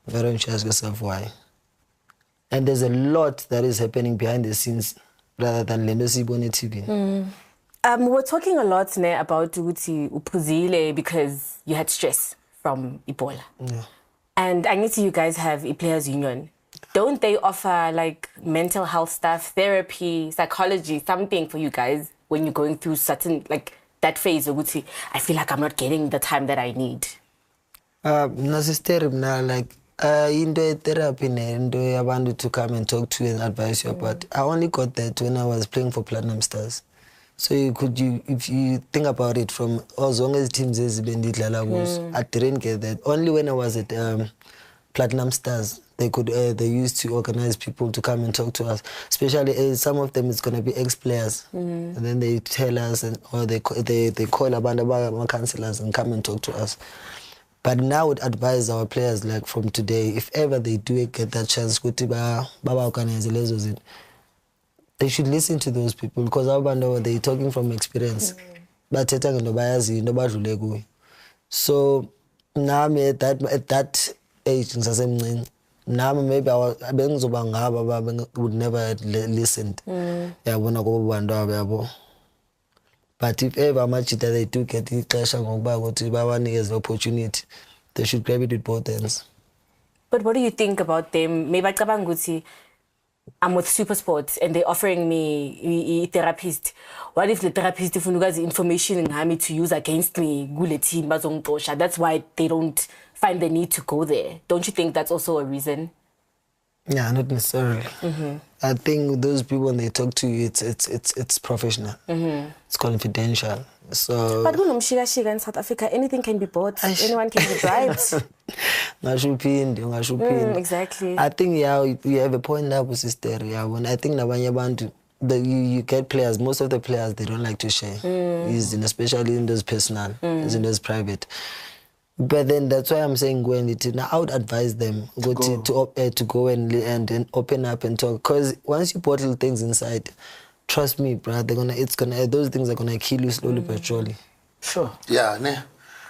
Very anxious yourself why. And there's a lot that is happening behind the scenes rather than lento sibone TV. We're talking a lot now about ukuthi uphuzile because you had stress from Ebola. Yeah. And I need to you guys have a players union. don't they offer like mental health stuff, therapy, psychology, something for you guys when you're going through certain, like that phase of I feel like I'm not getting the time that I need? Nasisteri mna like into therapy nento yabantu to come and talk to and advise you, but I only got that when I was playing for Platinum Stars. So if you think about it, from as long as teams I didn't get that. Only when I was at Platinum Stars, they used to organize people to come and talk to us. Especially some of them, it's gonna be ex-players, and then they tell us, or they call abantu counselors and come and talk to us. But now I would advise our players, like from today, if ever they do get that chance, they should listen to those people, because they're talking from experience. So now at that age, now maybe I would never have listened. But if ever much that they do get the opportunity, they should grab it with both hands. But what do you think about them? Maybe I'm with Super Sports and they're offering me a therapist. What if the therapist, if you guys information and me to use against me, that's why they don't find the need to go there. Don't you think that's also a reason? Yeah, not necessarily. I think those people, when they talk to you, it's professional. It's confidential. So. But in South Africa, anything can be bought. Anyone can be bribed. Exactly. I think you have a point there, sister. When I think you get players. Most of the players, they don't like to share. Especially in those personal, in those private. But then that's why I'm saying I would advise them to go and open up and talk, because once you bottle things inside, trust me, bro, those things are gonna kill you slowly but surely. Sure. Yeah, ne.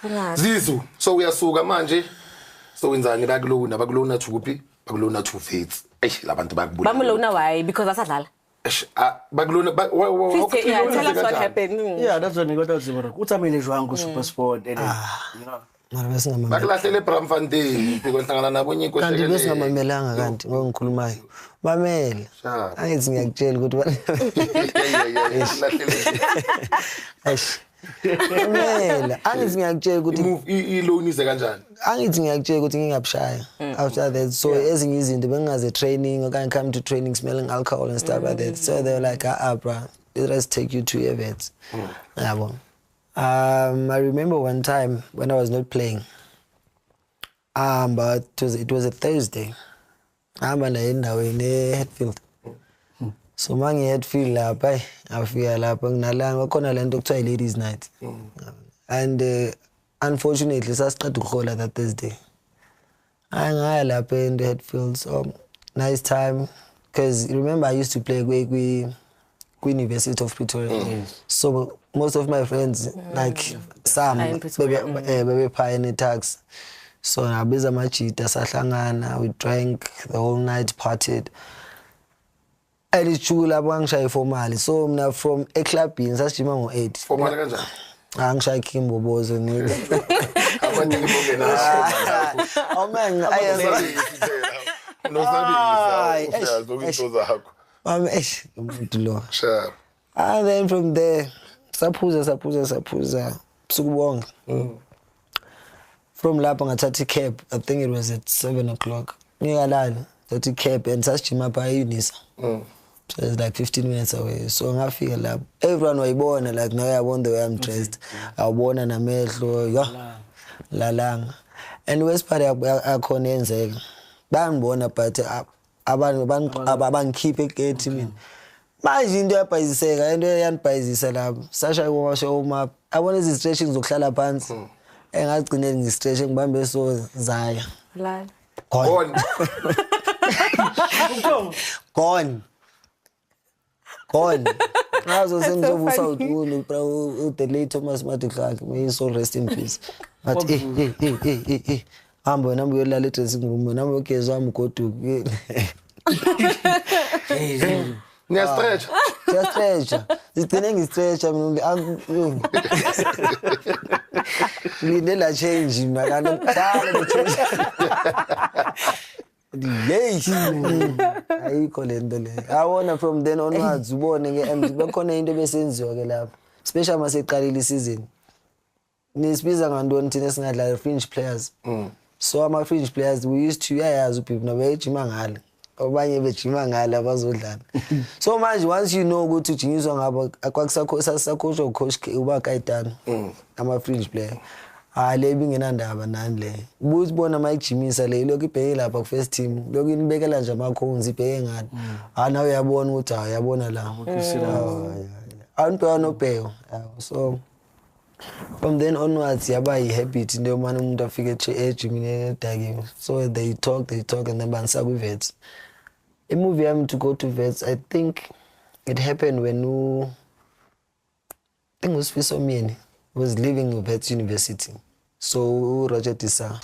Zizu, so uyasuka manje. So wenzani bakulona thuphi, bakulona two fates. Labantu bakubula. Bamulona why? Because asadlala. Please, tell us what happened. Yeah, that's what I got to say. What's a manager wangu Super Sport and you know. Bakulahlele Bramfontein bekonhlangana nabo nyinko shekele. Kanti besingamamelanga kanti ngokukhulumayo. Mamela. Angithi ngiyakutshela ukuthi Mamela, angithi ngiyakutshela ukuthi move loan ize kanjani. Angithi ngiyakutshela ukuthi ngingabshaya. After that, so ezinye izinto bengaze training okanye come to training smelling alcohol and stuff like that. So they were like, bro, let's take you to your vets. I remember one time when I was not playing, but it was a Thursday. I'm in Hatfield. So mangi Hatfield lapha, afika lapha nginalanga khona lento kuthiwa ladies night. And unfortunately sasiqeda ukuhola that Thursday. Ngaya lapha in the Hatfield, so nice time, because remember I used to play University of Pretoria. So most of my friends, like some, baby pioneer tax. So nabiza machita sahlangana, we drank the whole night, partied. And it's true la bangishaye formally. So mna from a club in sasijima ngo8. Formally kanjani? Angishaye Kimbobozo ni. Oh man, Sure. And then from there, saphuza sukubonga. From lapho ngathatha cab, I think it was at 7 o'clock. Ngikalala, thatha cab and sasijima pa Unisa. So it's like 15 minutes away. So ngafika lapho, everyone wayibona, like now I won the way I'm dressed. Awubona namehlo, lalanga. And west part akhona yenzeka. Bangibona but abangikhiphe egate mina. Manje into yabhayiziseka, into yanibhayizisa lapho. Sasha uma abona izistretching zokuhlala phansi. Engagcineli ngistretch ngibambe so zaya. La. Gone. Nazo sengizobusa uDulu bro, the late Thomas Matukak, may his soul rest in peace. But Hamba nami uyolala dressing room, nami ukezwa umgodu. Ngiyastretch. Ngiyastretch. Sigcine ngistretch mina ngilindela change mina kanti ngidala change. ukuthi hey ayikho lento le awona from then onwards ubone ke bekhona into besenziwa ke lapho especially mase iqalile isizini nisibiza ngantoni thina singadlala fringe players so ama fringe players we used to yayazi people nabejima ngale abanye bejima ngale abazodlala so manje once you know ukuthi ujinyiswa ngabo akwakusakho sasakhosho coach uba Kayitano ama fringe player le bingenandaba nani le ubuzibona mayijimisa le lokho ibheke lapha ku first team lokho inibekela nje ama cones ibheke ngani nawe uyabona ukuthi yabona la abantu banobheko so from then onwards yaba yi-habit into yomane umuntu afike ejimini edakini so they talk and then banisa kwi-vets imovie yami to go to vets I think it happened when I think uSifiso Myeni was leaving Vets University so Roger Tisa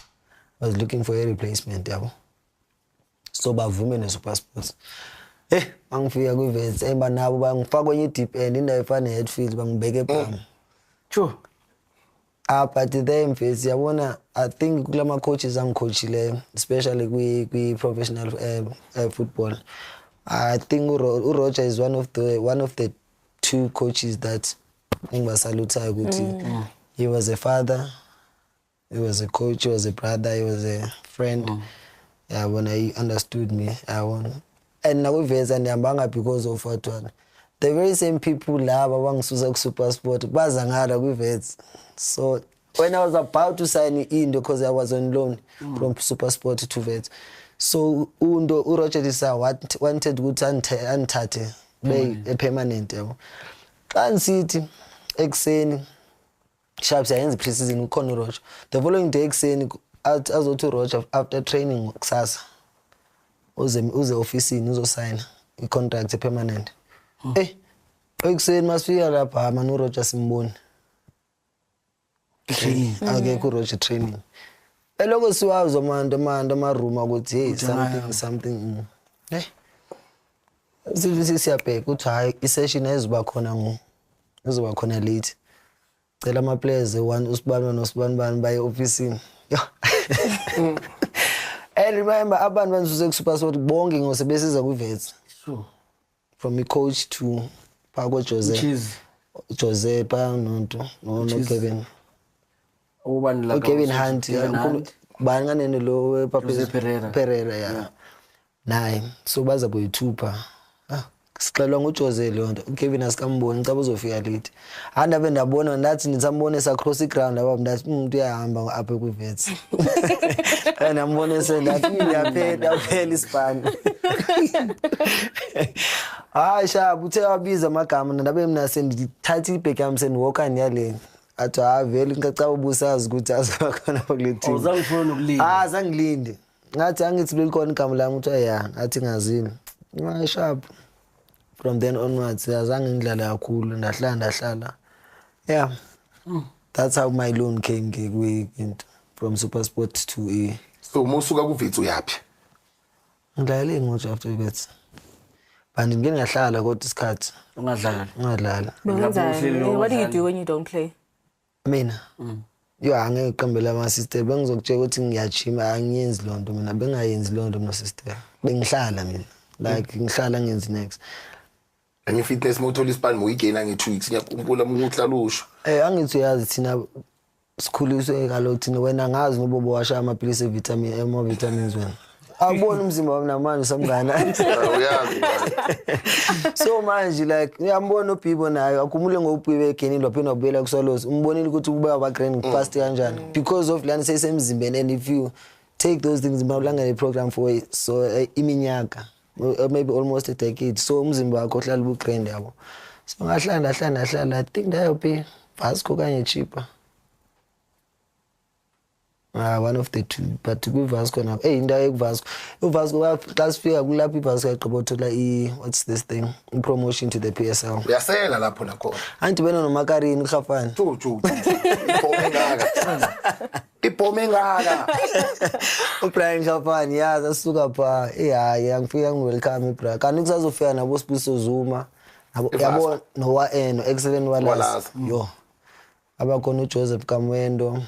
was looking for a replacement yabo so bavume neSuperSport angifika kwi-vets banabo bangifaka kwenye deep end indawo efana headfield bangibeke phambili sure but then phase yabona I think kulama coaches angicoachile especially kwi professional football I think uRoger is one of the two coaches that engibasalutayo ukuthi he was a father, he was a coach, he was a brother, he was a friend yabona he understood me yabona and nakuveza ndihambanga because of what one the very same people laba bangisusa ku SuperSport baza ngala kwi-vets so when I was about to sign in because I was on loan from SuperSport to vets so uRoger Tisa wanted ukuthi anthathe be permanent yabo xa ngisithi ekseni sharps ayenza pre-season ukhona uRoger the following day ekseni azothi uRoger after training kusasa uze officeini uzosign i-contract permanent ekseni masifika lapha manje uRoger simboni akekho uRoger training eloko siwazo manje amaruma ukuthi hey something siyabheka ukuthi hayi isession ezoba khona late cela ama players usibani baye officeini and remember abantu banisuze ku SuperSport bonke ngosebesiza ku vets sure from coach to Paco Jose pa no Kevin Kevin Hunt banganene lo Pereira yeah naye so baza boyithupha sixelwa nguJose lonto Kevin asikamboni ngicaba uzofika late andabe ndabona ndathi nitsambone sa cross ground aba ndathi umuntu uyahamba apha ku vets and ambone sendathi yaphela ispan sharp uthe wabiza amagama ndabe mina sendithatha ibheke yami sendiwalka nyale athi vele ngicacaba ubusazi ukuthi azokhona kule team awuzangifuna ukulinda zangilinde ngathi angithi likhona igama lami ukuthi ngathi ngazini sharp from then onwards azange ngidlala kakhulu ndahlala yeah that's how my loan came from SuperSport to so musuka ku vets uyapi ngidlale ngoja after vets bani ngike ngahlala kodwa isikhathi ungadlala what do you do when you don't play mina angeke ngiqambela ama sister bengizokutshela ukuthi ngiyajima angiyenzi lonto mina bengayenzi lonto no sister bengihlala mina like ngihlala ngenzi next and fitness motoli span moyigena nge2 weeks ngiyakhumbula ukuhlala usho angithi yazi thina sikhuliswe kaloku thina wena ngazi ngobobo washa amaphilisi evitamin ama vitamins wena abona umzimba wami namanje samngana uyazi so manje like uyambona uBibo nayo akumule ngobhibe egenini lapha nobuyela kusolozi umbonile ukuthi kuba abagrand fast kanjani because of lana sesemzimbeni and if you take those things mawulanga le program for so iminyaka maybe almost a decade so umzimba wakho ohlala ubugrand yabo so ngahlala I think ndayophi Vasco kanye cheaper one of the two but ku Vasco now indawo eKuVasco uVasco xa sifika kulapha iVasco yaqobothola what's this thing promotion to the PSL uyasela lapho nakhona anti bena noMakarini kuHafana juju ibhome ngaka uBrian Khafani yaza suka pha hayi angifika welcome bra kanti kusazofika nabo Sibuso Zuma yabo no excellent Wallace yo abakhona uJoseph Kamwendo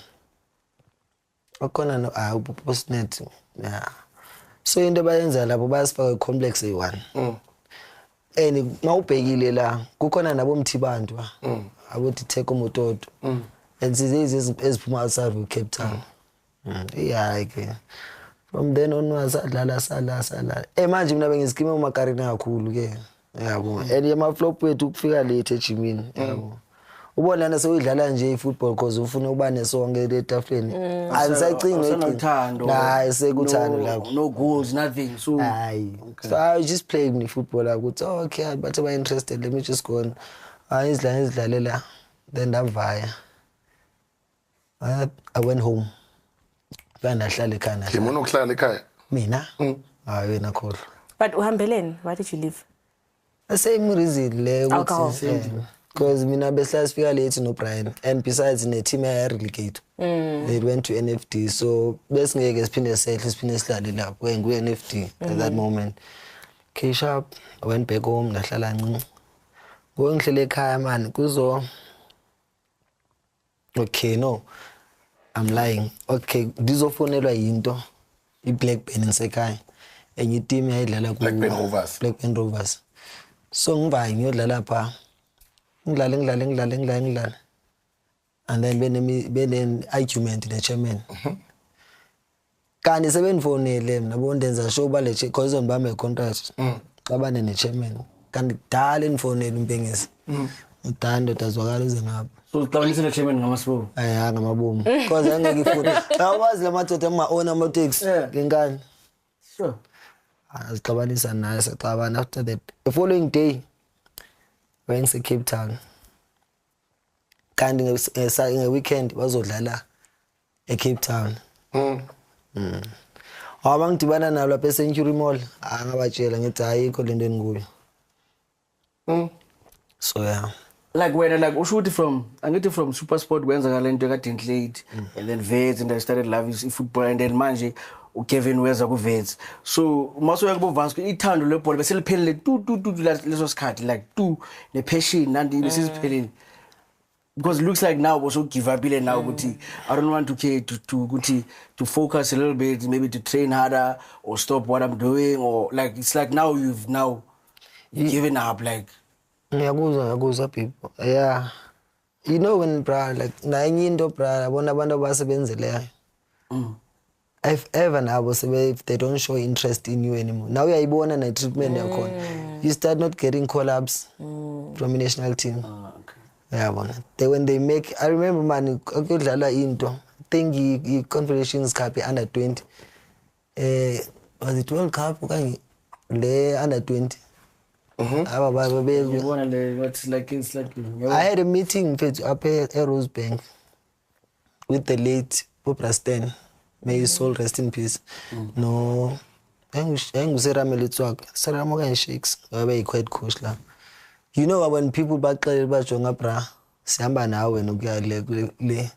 bakhona no uPostnet yeah So into bayenza lapho bayasifaka complex A1 and mawubhekile la kukhona nabo Mthibantu abothi Theko Mototo and sizezi eziphuma outside of Cape Town yeah ke from then onwards adlala sala manje mina bengiskima uMakarina kakhulu ke yabo and yama flop wethu ukufika late ejimini yabo ubona lana sewudlala nje ifootball because ufuna ukuba nesonke letafuleni angisacingi uthando hayi sekuthando lapho no goals nothing so hayi so I just played me football ukuthi okay but I'm interested let me just go on izidlalela then ndavaya I went home bandahlala ekhaya ngimona ukuhlala ekhaya mina hayi wena khohlwa But uhambeleni, why did you leave? the same reason le Alcohol. because mina besla sifika late no Brian and besides in the team I relegate they went to NFD so besingeke siphinde sihlale sihlale lapho ngu NFD at that moment okay sharp I went back home ndahlala ncinci ngihlele ekhaya man kuzo okay no I'm lying okay ndizofonelwa into iBlackburn ngisekhaya enye team yayidlala ku Blackburn Rovers so ngivayi ngiyodlala pha ngidlala and then benen argument ne chairman kanti sebenfonele mina bondenza show ba le because ngibambe contract xabane ne chairman kanti dala enfonele umpengisi udando tazwakala uze ngapha so uxabanisa le chairman ngamasibo aya ngamabomu because angeke ifuna awazi lamadoda ama-own ama-taxi ngengani sure azixabanisa naye saxabana after that the following day when se Cape Town kanti nge-weekend bazodlala e-Cape Town abangidibana nabo lapha e-Century Mall angabatshela ngithi ayikho lento enikuyo so yeah like when like usho from angithi from SuperSport kwenzakala into ekade late and then Vets and I started loving football and then manje uKevin weza ku Vets so masoya kubo Vasco ithando lebhola bese liphelele tu leso sikhathi like tu ne passion nandi besiziphelele because it looks like now also give up now ukuthi I don't want to care to focus a little bit maybe to train harder or stop what I'm doing or like it's like now you've given up like ngiyakuzwa people yeah you know when bra like na enye into bra bona abantu abasebenzeleyo if ever nabo if they don't show interest in you anymore now uyayibona na treatment yakhona you start not getting call-ups from the national team yeah bona when they make I remember man akudlala into I think I Confederations Cup under 20 was it World Cup okanye le under 20 it's like I had a meeting up at Rosebank with the late Popra Stan. May his soul rest in peace. No, Saramo shakes. Very quite coach la. You know when people back jonga bra, samba now when le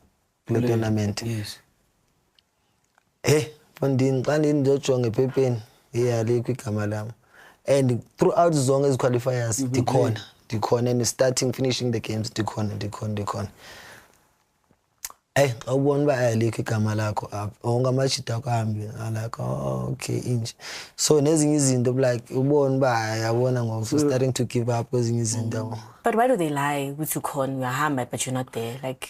tournament. Yes. Hey, funding planning the jonga pepen. Yeah, le quick kamalam. And throughout the zone as qualifiers, the corner and starting finishing the games, the corner. Hey, I won by a leaky Kamalako up. Ongamachita Kambi. I like, oh, okay, inch. So, nothing is in the black. Won by I want to starting to give up because is in the. But why do they lie? With you con, you're hammered, but you're not there. Like,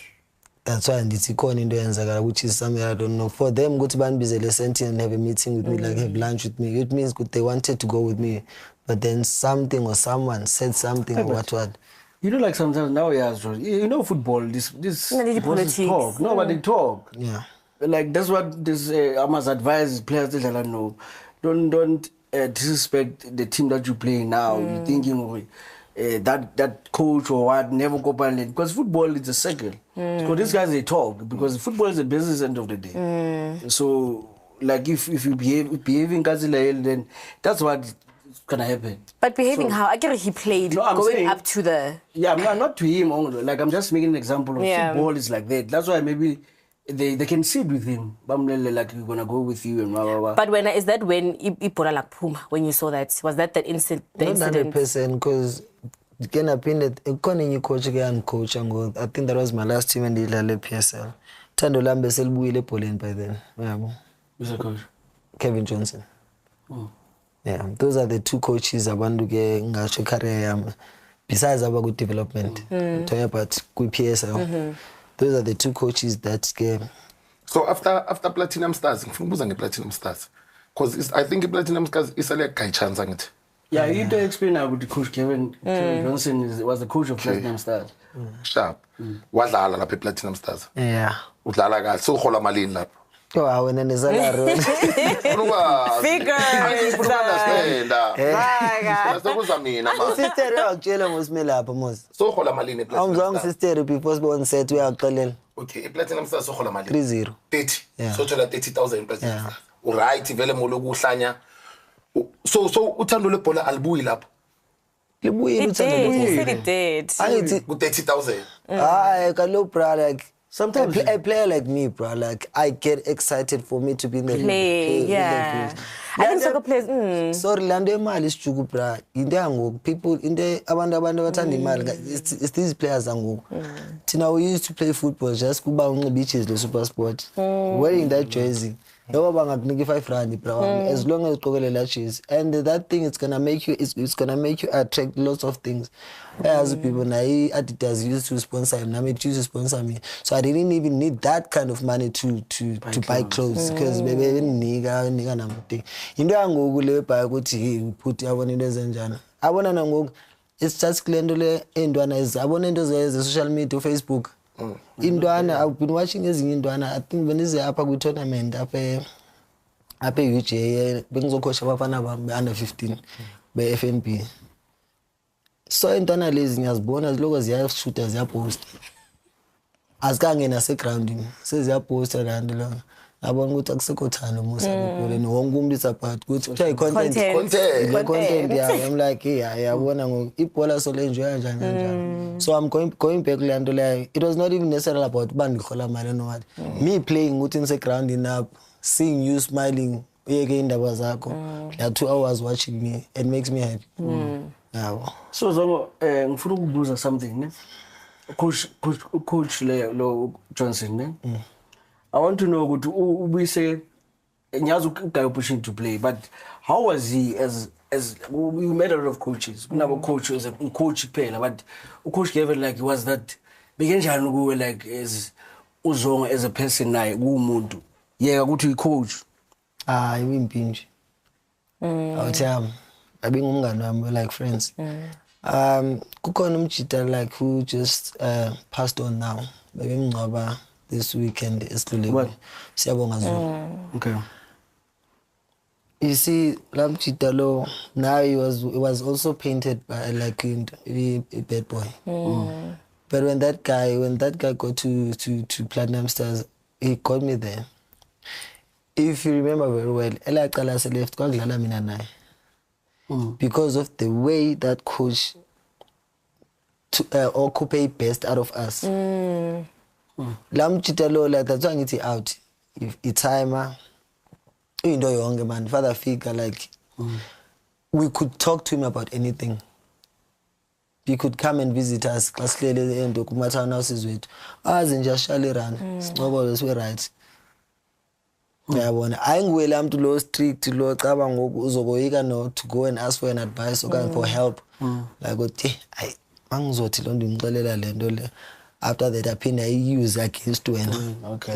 that's why it's a con in the Enzagara, which is something I don't know. For them, go to Banbize Lesenti and have a meeting with me, like have lunch with me. It means good they wanted to go with me, but then something or someone said something or what. You know, like sometimes now, yeah, you know, football. This politics. Talk. No, but they talk. Yeah. Like that's what this I must advise players. They don't know. Don't disrespect the team that you play now. You're thinking that coach or what never go by late because football is a circle. So these guys they talk because football is a business end of the day. So like if you behaving then that's what gonna happen. But behaving how? I get he played going saying, up to the. Yeah, not to him only. Like I'm just making an example of football is like that. That's why maybe they can sit with him. Like we're gonna go with you and blah blah blah. But is that when Ipora like Puma when you saw that? Was that incident? Not 100% because can happen that a coach again coach and I think that was my last team and the PSL. Tando Lambe Selbuyile Poland by then. Who's the coach? Kevin Johnson. Yeah, those are the two coaches abantu ke ngasho career yami besides about good development talking about good PSL. Those are the two coaches that ke. So after Platinum Stars ngifuna ukubuza ngePlatinum Stars because I think iPlatinum Stars isale guy chance angithi. Yeah, you to explain how the coach Kevin Johnson was the coach of Platinum Stars. Sharp. Wadlala lapha ePlatinum Stars. Yeah. Udlala kahle so uhola malini lapha. Yo awena nesalary. Nasokuza mina ma. Sister yakutshela ngosime lapha mos. So uhola malini ePlatinum Awuzange Stars. sister before sibone set uyaxelela. Okay, ePlatinum Stars uhola malini? 3-0. 30. Yeah. So thola 30,000 ePlatinum Yeah. Stars. Right vele moloku uhlanya. So uthando lebhola alibuyi lapho. Libuyile It did. uthando. He said it did. Angithi Ku 30,000. kalo bro like Sometimes a player like me bro like I get excited for me to be in the Play, in the yeah. field. I think soccer players. Sorry lando imali isijuku bra into yangoku people into abantu abathanda imali it's these players angoku thina we used to play football just kuba unxiba ijezi le super sport wearing that jersey yoba bangakunika 5 rand bra as long as uqokele la jersey and that thing it's gonna make you attract lots of things as people na Adidas used to sponsor him nami used to sponsor me so I didn't even need that kind of money to buy clothes because bebe nika namuthi into yangoku le buy ukuthi put yabona into ezenjana abona nangoku it's just kulento le endwana abona into ze social media Facebook indwana I've been watching ezinye indwana I think benize apha ku tournament apha UJ bengizokhosha abafana bami under 15 be FNB so intwana lezi ngiyazibona ziloko ziyashoota ziyapost azikangena segroundini seziyaposta lanto lo yabona ukuthi akusekho thando musa kubholeni wonke umuntu isapart ukuthi kuthiwa content yeah I'm like yeah yabona ngoku ibhola so le enjoy kanjani so I'm going back lanto leyo it was not even necessarily about bandihola mali no what me playing ukuthi in ground up seeing you smiling uyeke indaba zakho la 2 hours watching me it makes me happy yeah so zongo ngifuna ukubuza something ne coach lo Johnson ne I want to know ukuthi ubuyise ngiyazi uguy pushing to play but how was he as you met a lot of coaches kunabo coaches coach phela but coach Kevin like he was that bekenjani kuwe like as uzonga as a person naye kuumuntu yeka ukuthi uyicoach iwimpinje awuthami abingumngani wami like friends kukhona umjita like who just passed on now bebemngcwaba this weekend esidlule siyabonga Zulu okay you see lamjita lo now he was also painted by like a bad boy but when that guy got to Platinum Stars he got me there if you remember very well elaqala se left kwakudlala mina naye because of the way that coach occupy best out of us lamjita lo like that's why ngithi out if timer into yonke man father figure like we could talk to him about anything he could come and visit us xa sihlele endo kumathana houses wethu aze nje ashale run sinqobole siwe right yabona ayinguwela umuntu lo strict lo caba ngoku uzokoyika no to go and ask for an advice or for help like uthi ay mangizothi lo ndimxelela lento le after that aphinda use against wena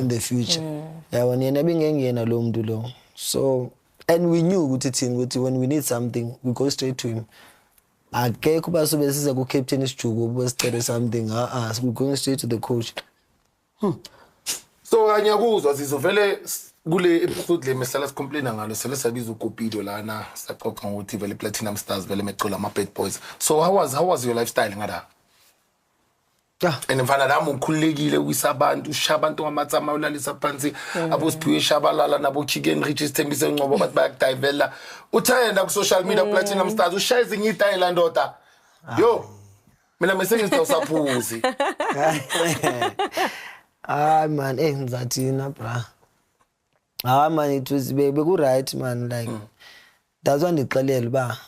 in the future yabona yena bengengena lo muntu lo so and we knew ukuthi thina ukuthi when we need something we go straight to him akekho basobe siza ku captain isijuku besicela something we going straight to the coach So anyakuzwa sizovele kule episode le mesala sicomplaina ngalo sele sabiza uGopido lana saxoxa ngokuthi vele Platinum Stars vele mecula ama Bad Boys. So how was your lifestyle ngada? yeah And mfana nami ukhulekile kwisabantu ushabantu ngamatsama ulalisa phansi abosiphiwe shabalala nabo Chicken Riches Thembise Ngcobo bathi bayakudivela uthayenda ku social media Platinum Stars ushaya izinye itayela ndoda yo mina mesengizwa usaphuzi man ngizathina bra man it was beku right man like that's why ndixelele ba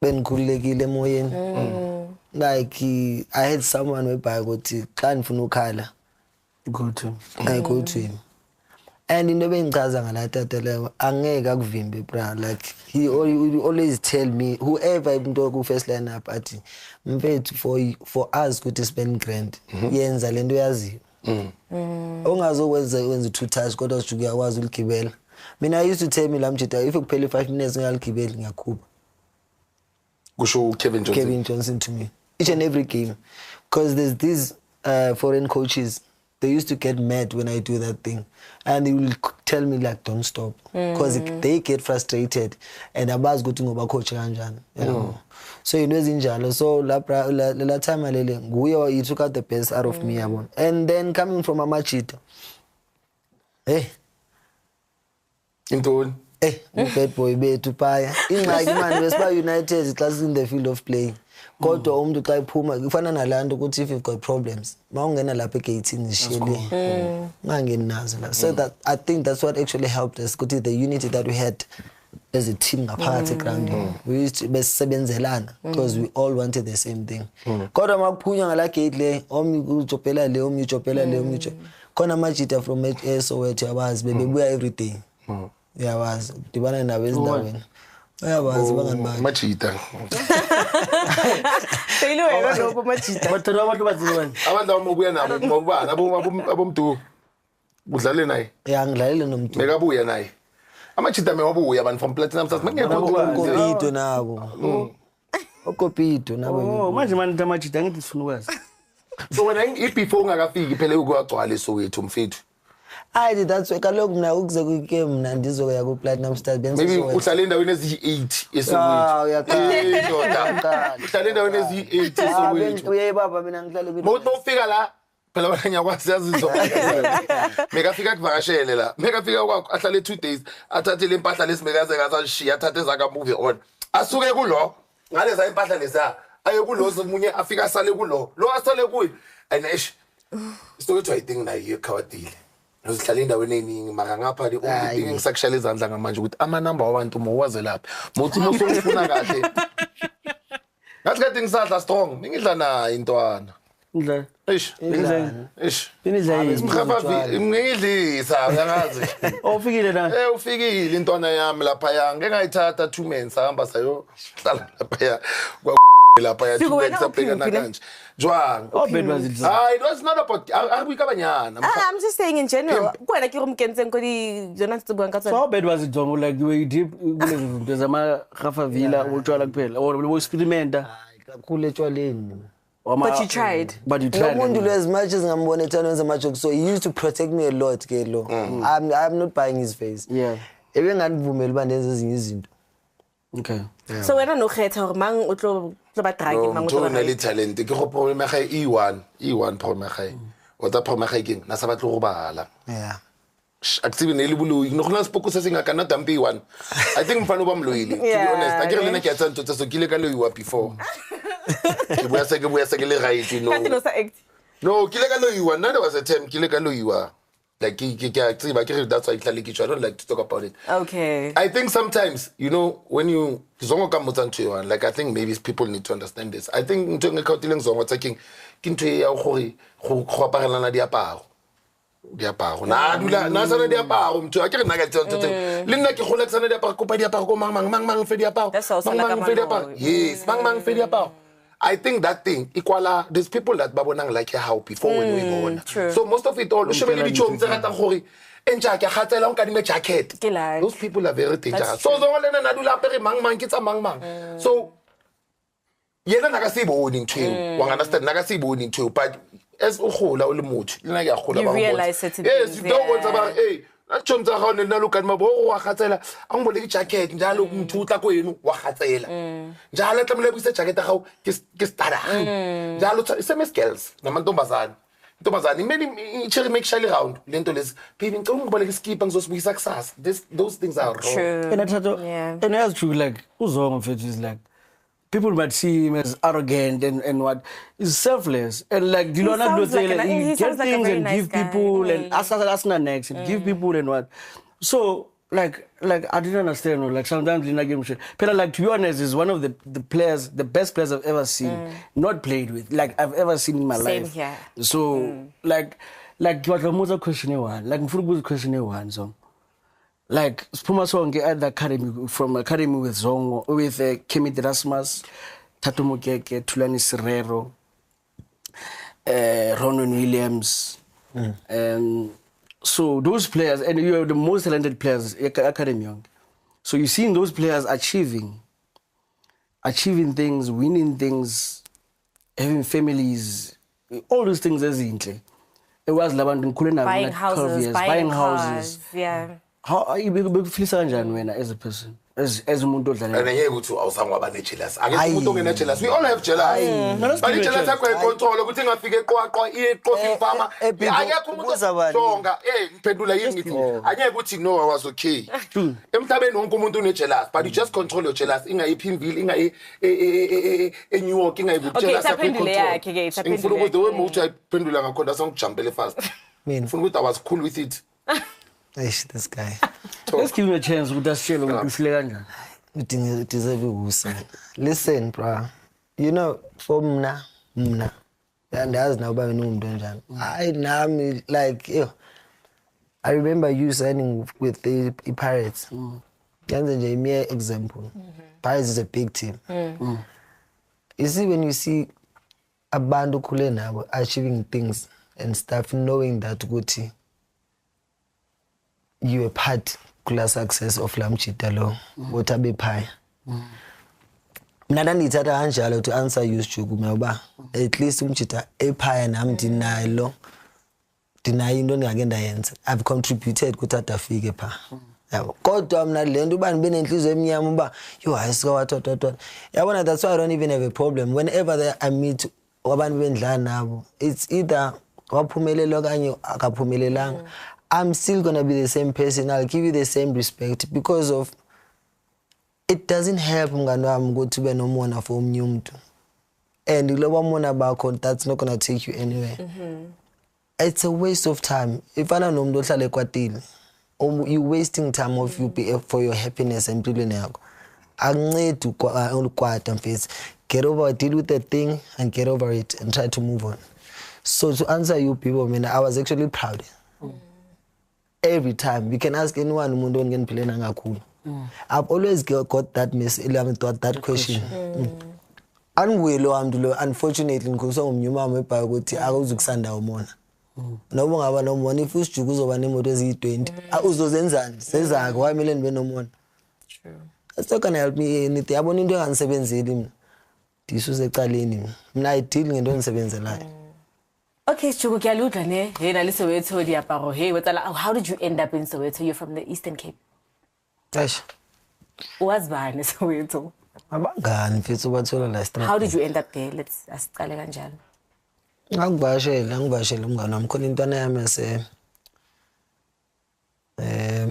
benikhulekile emoyeni like I had someone whereby ukuthi xa ndifuna ukhala I go to him and into bengichaza ngala tata leyo angeke akuvimbe bra like he will always tell me, whoever umuntu first line up athi mfethu for us ukuthi spend grand yenza lento yaziyo. Ongazokwenza 2 touch kodwa ujuku yakwazi uligibela. Mina I used to tell me lamjita if kuphele 5 minutes ngaligibela ngiyakhupha. Kusho Kevin Johnson to me each and every game, because there's these foreign coaches, they used to get mad when I do that thing, and they will tell me like don't stop, because they get frustrated and abazi ukuthi ngoba coach kanjani, you know. So into ezinjalo, so la time alele nguye he took out the best out of me yabona. And then coming from Amachita, intoni bad boy bethu phaya ingxaki man besiba United class in the field of play, kodwa umuntu xa iphuma kufana nalanto ukuthi if you've got problems mawungena lapha egate ishiyele ngangeni nazo la. So that I think that's what actually helped us, ukuthi the unity that we had as a team ngaphakathi ground, we used to besebenzelana because we all wanted the same thing. Kodwa makuphunywa ngala gate le omi ujopela le omi ujopela le omi khona Amajita from Soweto abazi bebebuya every day. Yabazi dibana nabo ezindaweni yabazi bangani bani Amajita Seyilo wena lokho Amajita Bathela abantu bazilwane. abantu ababuya nabo ngokubana abomntu udlale naye ngidlalele nomuntu bekabuya naye Amajita mewabuya abantu from Platinum Stars Kopito nabo Kopito nabo Manje manje Amajita ngithi sifuna ukwazi. so wena before ungakafiki phela ukwagcwala Soweto mfethu. That's why kaloku mina ukuze kuyike mina ndizoya ku Platinum Stars maybe uhlala endaweni eziyi8 eSoweto. Uhlala endaweni eziyi8 eSoweto. uye baba mina ngihlale Mawuthi ufika la phela wena ngiyakwazi yazizo. Mekafika kuvakashele la. Mekafika kwakho ahlale 2 days athathe le mpahla lesimekaze ngasashiya athathe zaka move on. Asuke kulo ngaleza impahla lesa aye kulo somunye afika asale kulo. Lo asale kuyi and Soweto I think nayo khawatile. Uzihlala endaweni eningi maka ngapha le only thing ngisakushaya izandla ngamanje ukuthi ama number wabantu mowaze lapha mothi mosongifuna kahle ngathi kade ngisadla strong ngidla na intwana Ngidla. Ngidla ngidlisa uyangazi Ufikile na? Ufikile intwana yami lapha ya ngeke ngayithatha 2 months ahamba sayo hlala lapha ya lapha ya kusabheka na kanje Jwang. It was not about I'm just saying in general. Kwena ke rumkentseng ko di Jonas Tsibang ka tsona. So how bad was it Jongo, like the way you dip kulezi zinto zama Rafa Villa utshwala kuphela or we experimenta kakhulu etshwaleni. But you tried. Umuntu as much as ngambona ethana wenza majoke, so he used to protect me a lot ke lo. I'm not buying his face. Yeah. Ebengandivumela uba ndenze ezinye izinto. Okay. So wena no khetha hore mang o tlo ba drag mang o tlo ba le talent ke go problem ya gae E1 problem ya gae o ta problem ya gae ke na sa batlo go bala. Yeah. Active ne le buloi no gona spoko se singa kana dampi E1 I think mfano ba mloile to be honest a ke re lena ke atsa ntotsa so kile ka loiwa before ke boya se ke le right no no kile ka loiwa none was a time kile ka loiwa like that's why I don't like to talk about it. Okay. I think sometimes, you know, when you zongo ka motsa ntwe one, like I think maybe people need to understand this. I think ntwe nge kautileng zongo taking kintwe ya gore go aparelana diaparo. Na dula na sana diaparo mtwe a ke re na ka tse le nna ke go letsana diaparo kopa diaparo ko mang fe diaparo. Mang fe diaparo. Yes, mang fe diaparo. I think that thing equala there's people that babonang like how before when we go on. So most of it all shebele di chong tse rata gore enja ke gatsela on ka di jacket. Those people are very dangerous. So zongo lena na dula apere mang ke tsa mang. So yena na ka se bone ntwe wa understand na ka se bone ntwe but as o gola o le motho lena ke a gola ba you realize it. Yes, you don't want to hey na chomtsa ga ona nna lokani mabo wa gatsela a ngole ke jacket njalo mthutla kwenu wa gatsela njalo tlamele buse jacket ga ke stada njalo same skills namantombazana maybe cherry make shy round lento lesi baby ngicela ungibole iskipa ngizosibuyisa kusasa those things are wrong. And I thought and that's true, like uzongo mfethu is like people might see him as arrogant and what is selfless and like you know not do say like he get things and give people and ask next and give people and what so like I didn't understand or like sometimes in a game but like to be honest is one of the players the best players I've ever seen not played with like I've ever seen in my life. Here. So like what the question one like mfuna question one so like Spuma Songe at the academy, from academy with Zongo, with Kemi Erasmus, Tato Mokeke, Tulani Serrero, Ronan Williams. So those players, and you are the most talented players, academy young. So you've seen those players achieving things, winning things, having families, all those things as in. It was buying houses, buying cars, yeah. How you feel when as a person? As umuntu odlala. And ngeke uthi awusangwaba ne jealous. Akekho umuntu ongena jealous. We all have jealous. But jealous yakho icontrol ukuthi ngafike eqwaqwa iqofi mfama. Akekho umuntu jonga ngiphendula yini ngithi angeke uthi no I was okay. Emhlabeni wonke umuntu une jealous but you just control your jealous. Ingayiphi imvili ingayi New York ingayi jealous yakho control. Ngifuna ukuthi wemuthi ayiphendula ngakhona sangijumpele fast. Mina ngifuna ukuthi I was cool with it. Eish, this guy. Let's give him a chance with that shit. You deserve it, listen, bro. You know, for mna, and there's nobody known Donjan. I remember you signing with the Pirates. That's a mere example. Pirates is a big team. You see, when you see a band of Kulena achieving things and stuff, knowing that Guti. You were part kula success of Lamchitalo, Wotabe Pai. Mnada nitata kanjalo to answer you Shugu ngoba at least umchita ePai nami denial into ngagenda yenza. I've contributed kutata fike pha. Yabo. Kodwa mina lento ubani benenhliziyo emnyama uba yo ayisika wathothothotho. Yabona that's why I don't even have a problem whenever I meet abantu bendlala nabo. It's either waphumelela okanye akaphumelelanga. I'm still going to be the same person. I'll give you the same respect because of it doesn't help I'm going to be no more for umuntu. And that's not going to take you anywhere. It's a waste of time. If I don't know you're wasting time of you for your happiness and I need to quiet and face. Get over it, deal with the thing and get over it and try to move on. So to answer you people, I was actually proud. Every time you can ask anyone umuntu ongen philena ngakhulu. I've always got that question. Unfortunately ngikuso ngumnyama ebhaya ukuthi akuzukusanda umona. Noba ngaba nomona if usijuku uzoba nemoto eziyi20 uzozenzani sezakho wamele nibe nomona. True. That's not gonna help me anything. Yabona into enganisebenzeli mina. Disuse ecaleni mina I deal ngento engisebenzelayo. Okay, Shugu Kyaludla ne. Hey, na Soweto diaparo. Hey, how did you end up in Soweto? You're from the Eastern Cape. Eish. Was bad in Soweto. Abangani mfethu bathola la street. How did you end up there? Let's asiqale kanjalo. Ngibashela umngane wami khona intwana yami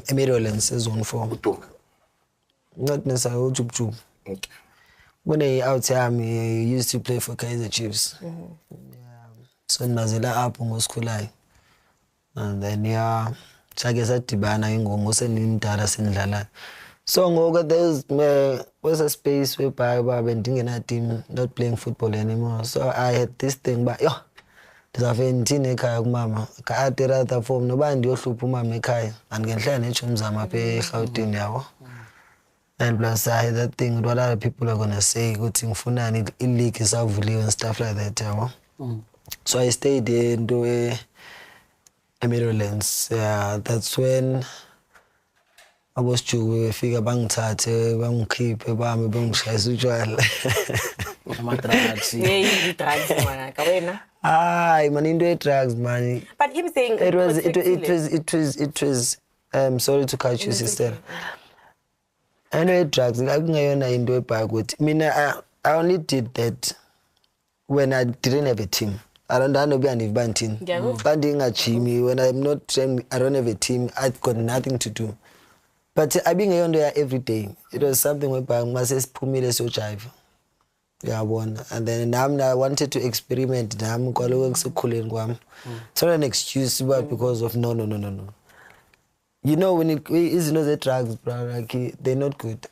Emerolens zone 4. Not necessarily Jubjub. Okay. When I out yami used to play for Kaizer Chiefs. So ngazela up ngosikhulayo. And then sake sadibana ingongo senimdala sendlala. So ngoku there was a space whereby bendingena team not playing football anymore. So I had this thing but ndizaventini ekhaya kumama ka aterata form noba ndiyohlupha umama ekhaya angenhla nechomi zami apha eGauteng yabo. And plus I had that thing what other people are gonna say ukuthi ngifunani ileague isavuliwe and stuff like that yabo. So I stayed in the Emeralds. Yeah, that's when I was to figure bangithathe bangikhiphe bami bangishayisa utshwala. Drugs man ka wena. Ay man into drugs man. But him saying it was sorry to cut you sister. Anyway drugs ngayona into ebhaya ukuthi mina I only did that when I didn't have a team. I don't know when I'm not training, I don't have a team, I've got nothing to do. But I've been on there every day. It was something where I must pumile so jive. Yeah, one. And then I wanted to experiment. I'm calling so cool and it's not an excuse but because of no. You know when it is not the drugs, bro, like they're not good.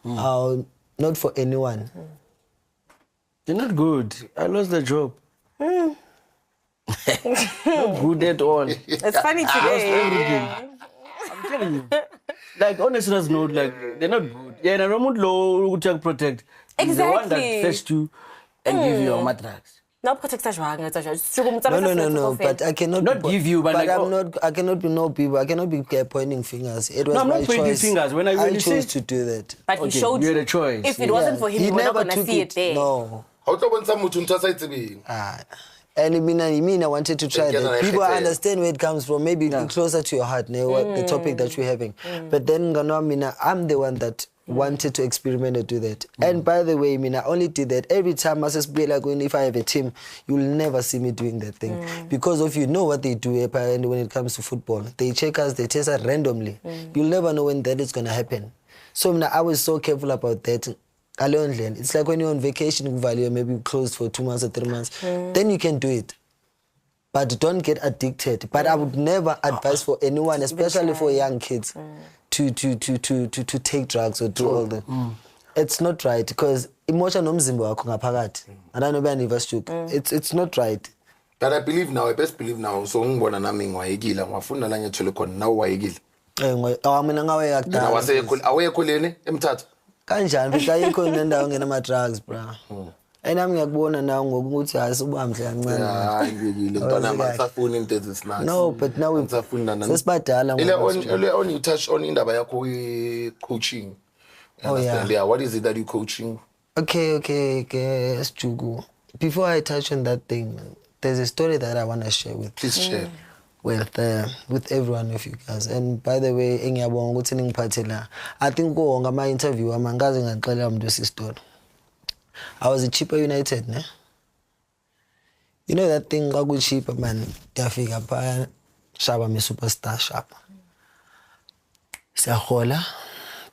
Not for anyone. They're not good. I lost the job. Not good at all. It's funny today. I'm telling you. like on a serious note, like they're not good. Yeah, and I don't want low to protect. It's the one that Exactly. fetch you and give you your matrax. No protect No, but I cannot Not give you, but like, I cannot be no people. I cannot be pointing fingers. It was No, I'm my not pointing choice. fingers. When I chose to do that. But he Okay, showed you you. had a choice. If it wasn't for him, He we were not never gonna took see it there. No. How to want some muthu ntasa itsibing? And I wanted to try Yeah, that. no, People I- understand where it comes from. Maybe closer to your heart, the topic that we're having. But then, I'm the one that wanted to experiment and do that. And by the way, I only did that every time I say, like, if I have a team, you'll never see me doing that thing. Because if you know what they do when it comes to football, they check us, they test us randomly. You'll never know when that is going to happen. So I was so careful about that. It's like when you're on vacation, maybe closed for 2 months or 3 months, then you can do it. But don't get addicted. But I would never advise for anyone, especially for young kids, to take drugs or do all that. It's not right because emotion nomzimba wakho ngaphakathi. I don't know where it's not right. But I believe now, I best believe now, so ngibona nami ngwayekile, ngwafunda la ngiyethole khona nawe wayekile. Mina ngawe Na awekho leni eMthatha. Kanjani mfika ayikho nendawo ngenama drugs bro. Enami ngiyakubona nawe ngokuthi asubamhle kancane. Hayi ngiyekile ntwana masafuna into ezisinaki. No, but now we safunda nami. sesibadala Ile on you touch on indaba yakho coaching. Yeah, what is it that you coaching? Okay, Sjugu. Before I touch on that thing, there's a story that I want to share with. Please share. With every one of you guys. And by the way, ngiyabonga ukuthi ningiphathe la. I think go ngama interview amangaze ngaxela umuntu isistory. I was a Chippa United, ne? You know that thing kaku Chippa man, yafika pha shaba me superstar shaba. Siyahola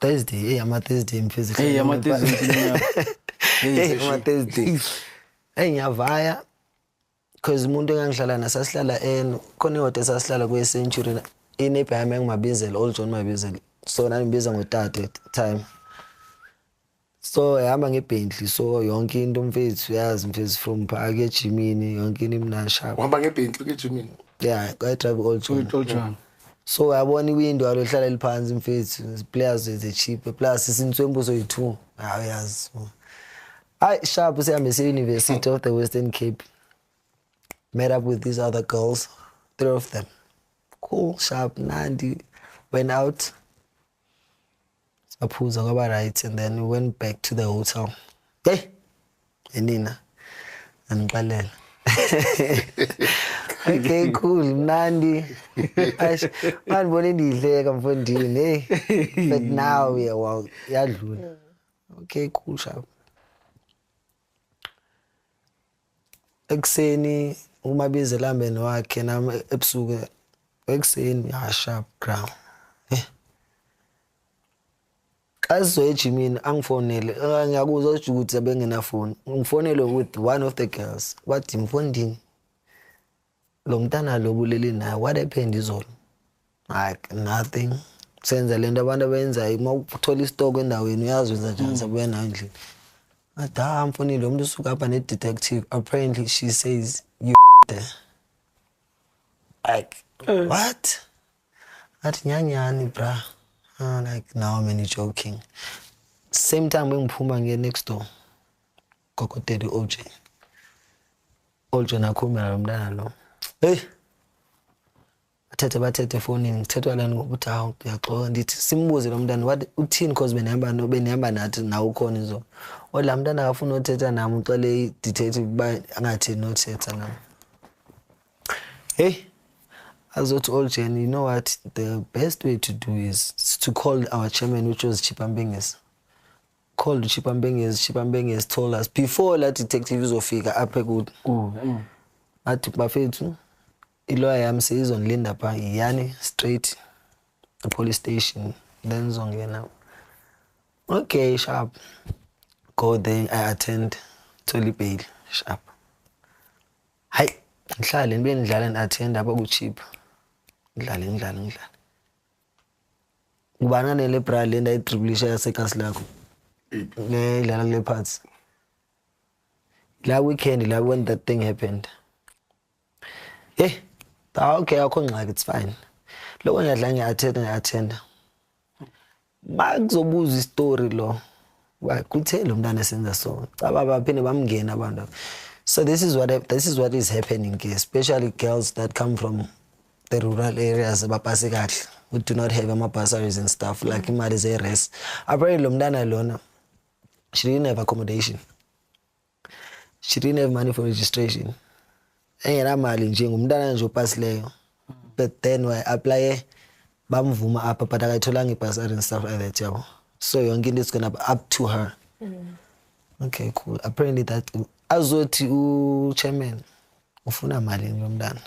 Thursday, Thursday mfizikho. Hey, Thursday. Hey, Thursday. Hey, ngiyavaya because umuntu engangihlala nasasihlala khona ihotel sasihlala kwe Century ineighbor yami engimabizela Old John Mabizela. So nani ngibiza ngotata at time. So ehamba ngeBentley so yonke into mfethu uyazi mfethu from park eGymini yonke into imnasha. Uhamba ngeBentley eGymini? Yeah, I drive Old John. So yabona iwindow alohlala eliphansi mfethu players is cheap plus isinswembu soyi2 ayazi. Sharp sihambe University of the Western Cape. Met up with these other girls, 3 of them. Cool, sharp, Nandi. Went out. Aphuza kwaba right and then we went back to the hotel. Hey, Nina. Angiqalela. Okay, cool, Nandi. Man bone ndidleka mfondini, hey. But now we are yadlula. Okay, cool, sharp. Ekseni umabizela mbeni wakhe nami ebusuku ekseni sharp ground. Kazo eGymini angifonele ngiyakuzwa ukuthi abengena phone ngifonele with one of the girls wathi mfondini lo mntana lo buleli naye what happened izolo like nothing senza lento abantu abenzayo uma uthola istock endaweni uyazi wenza njani sabuya nayo endlini adam mfonile lo muntu usuka apha ne detective apparently she says you there like what athi nyanyani bra. Like now I'm only joking. Same time when Puma get next door. Kokoteri OJ. OJ nakhuluma nomntana lo. Hey. Bathethe phone ngithetha lana ngokuthi hawu uyaxoxa ndithi simbuze lo mntana what uthini cause benihamba nathi nawe ukhona izo. Ola mntana akafuna uthetha nami ucele detective ba angathi nothetha nami. Hey. Azothi OJ, you know what? The best way to do is to call our chairman, which was Chipambengezi. Called Chipambengezi told us before that detective uzofika apha good. Athi bafethu ilawyer yami seyizongilinda pha yani straight the police station then zongena. Okay, sharp. Go there, I attend Toli bail sharp. Hayi, ngihlale nibe nidlala and attend apha ku Chippa. Ngidlala. Ubana nele bra lenda idriblisha yasekasi lakho. Le idlala kule parts. La weekend la when that thing happened. Okay, akho ngxaki, it's fine. Lokho ngiyadla ngiyattend. Makuzobuza istory lo. Kuthe lo mntana esenza so. Ababa phinde bamngena abantu. So this is what is happening, especially girls that come from the rural areas abapase kahle who do not have ama-bursaries and stuff like imali ze-res. Apparently lo mntana lona, she didn't have accommodation. She didn't have money for registration. Engenamali nje ngumntana nje opasileyo. But then apply bamvuma apha but akayitholanga i-bursary and stuff like that, yabo. So yonke into is gonna be up to her. Okay, cool. Apparently that azothi u-chairman ufuna mali lo mntana.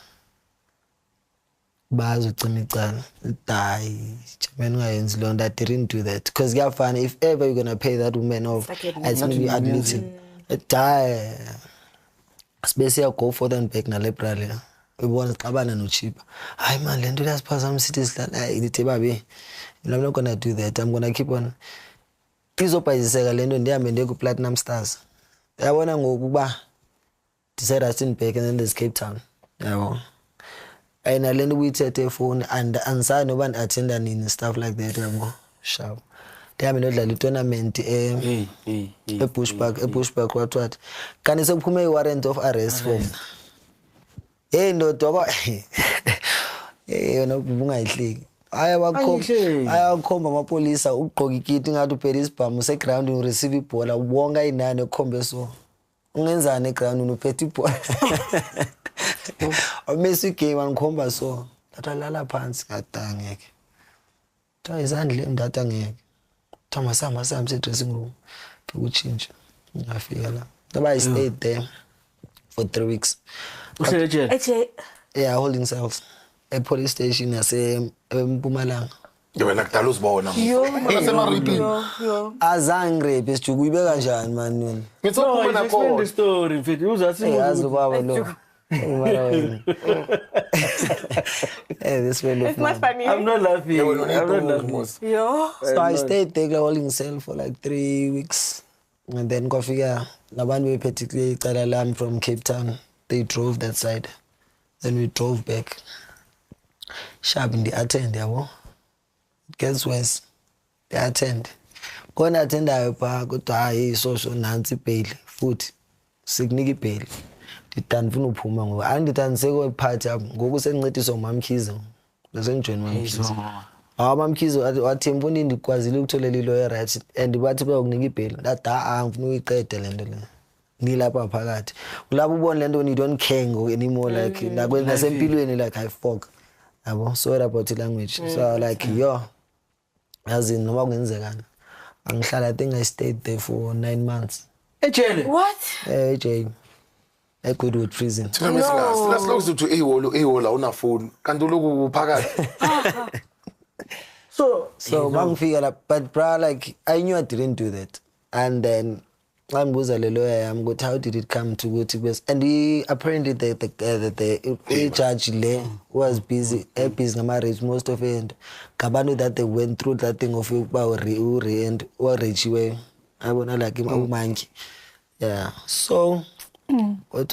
Bazogcina icala. Die. Chairman ungayenzi lo nto. I didn't do that. Because kuyafana, if ever you're gonna pay that woman off, it's maybe admitting. Die. Sibe go for and back nale brale. Ubona xabana no cheap. Hayi man, le nto yasiphazama sithi sihlala. Hayi nithi babe. I'm not gonna do that. I'm gonna keep on. Izobhayiseka le nto ndihambe ndiye ku-Platinum Stars. Yabona ngokuba Rustenburg and then there's Cape Town. Yabo. And I learned we take a phone and answer no one attend and stuff like that. Yabo. Sharp. Ndihambe ndodlala i-tournament e-Bushbuck what. Kanti sekuphume i-warrant of arrest for. Hey ndoda yona bungayihleki. Ayakhomba amapolisa ugqoka ikiti ngathi uphela isibhamu seground ureceive ibhola ubonga inani ekhombe so. Ungenzani eground uphethe ibhola. Amesi igame angikhomba so. Ndathalala phansi ngada ngeke. Tha izandla ndata ngeke. Thama sama se dressing room. Ukuchinja. Ngafika la. Ngoba I stayed there for 3 weeks. Yeah, holding cells. A police station yase eMpumalanga. Wena kudala uzibona ngasemaripini. Azange rape sijuku ibeka kanjani man wena? Ngitsokhuluma nakho. Explain the story mfethu uzathi Yazi baba lo. Hey, this way It's not funny. I'm not laughing. I'm not laughing. Yo. So I stayed there holding cell for like 3 weeks. And then kwafika nabantu bephethe icala lami from Cape Town. They drove that side. Then we drove back. Sharp in the attend, yabo. It gets worse. The attend. Kona attend pa kodwa hayi social nansi bail futhi sikunike bail. Ndithanda ufuna uphuma ngoba andithandiseke party ngoku senincediswa uMamkhizo. Bese ngijoin uMamkhizo. Mamkhizo wathi mfuni ndikwazile ukutholela i-lawyer right and bathi bayokunika ibail. Ndada ngifuna uyiqede le nto le. Nilapha phakathi. Ulapha ubona le nto you don't care anymore like nasempilweni like I fuck. Yabo, sorry about the language. So like yo as in noma kungenzekana. Angihlala I think I stayed there for 9 months. Ejele. What? Jail. Goodwood prison. Let's look to eholo una phone. Kanti lokhu phakathi. So mangifika la but bro like I knew I didn't do that. And then ngambuza le lawyer yami ukuthi how did it come to ukuthi bese and apparently the judge le was busy ngama rates most of it ngabantu that they went through that thing of ukuba uri and orejiwe abona like umanki. Yeah, so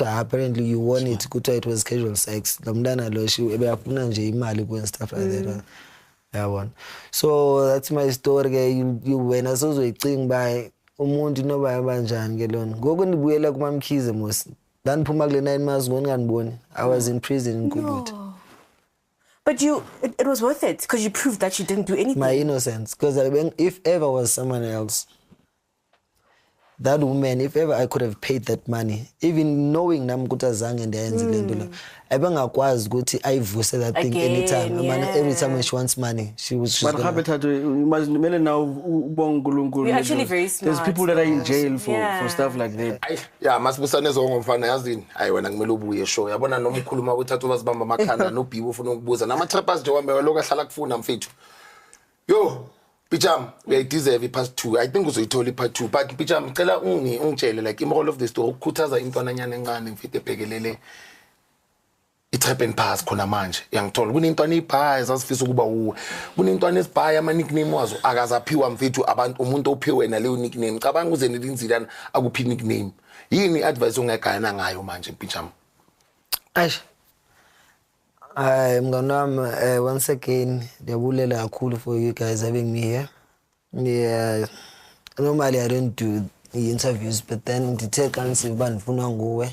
apparently you won it kuthiwa it was casual sex. Lo mntana lo ebeyafuna nje imali and stuff like that. Yeah, one. So that's my story ke you wena sozoyicinga by umuntu noba yabanjani ke lona ngoku ndibuyela kuMamkhize mos ndandiphuma kule 9 months ngonganiboni I was in prison in Goodwood. But it was worth it because you proved that you didn't do anything. My innocence, because if ever was someone else, that woman, if ever I could have paid that money, even knowing nam kuta zange ndiyenzile nto la ebengakwazi ukuthi ayivuse that thing anytime. Yeah. Every time when she wants money she's But gonna... imagine now ubonga uNkulunkulu. You're actually very smart. There's people that are in jail for stuff like that. Yeah, masibusane zongomfana yazini. Hayi wena ngimele ubuye show. Yabona noma ukhuluma uthatha bazibamba amakhanda no Bibo ufuna ukubuza. Nama trappers nje wambe lokho ahlala kufuna mfethu. Yo, Picham, we deserve part 2. I think uzoyithola part 2. But Picham, cela ungitshele like moral of the story ukukhuthaza intwananyana encane mfethu ebhekelele i-trap and pass khona manje. Yangithola kunintwana ibhaya zasifisa ukuba uwe. Kunintwana esibhaya ama nickname wazo akazaphiwa mfethu abantu umuntu ophiwe na leyo nickname. Cabanga uze nelinzilana akuphi nickname. Yini advice ongegayana ngayo manje Picham? Aish. Mnganami once again ndiyabulela kakhulu for you guys having me here. Yeah, normally I don't do the interviews, but then the tech and see ban funanguwe.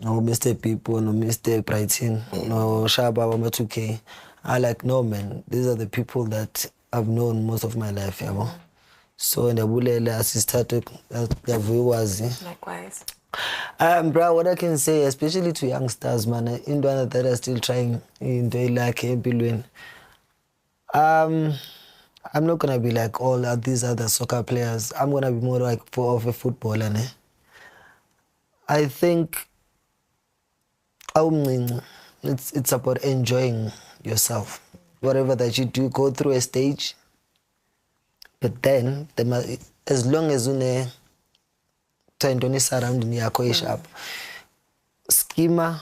No Mr. People, no Mr. Brighton, no Shaba, 2K. I like, no man, these are the people that I've known most of my life, you know. So in the Bulela, as he started, the viewers. Likewise. Bro, what I can say, especially to youngsters, man, in the that are still trying in the like billion. I'm not gonna be like all these other soccer players. I'm gonna be more like of a footballer. I think it's about enjoying yourself. Whatever that you do, go through a stage. But then, as long as you know surrounding yakho sharp, schema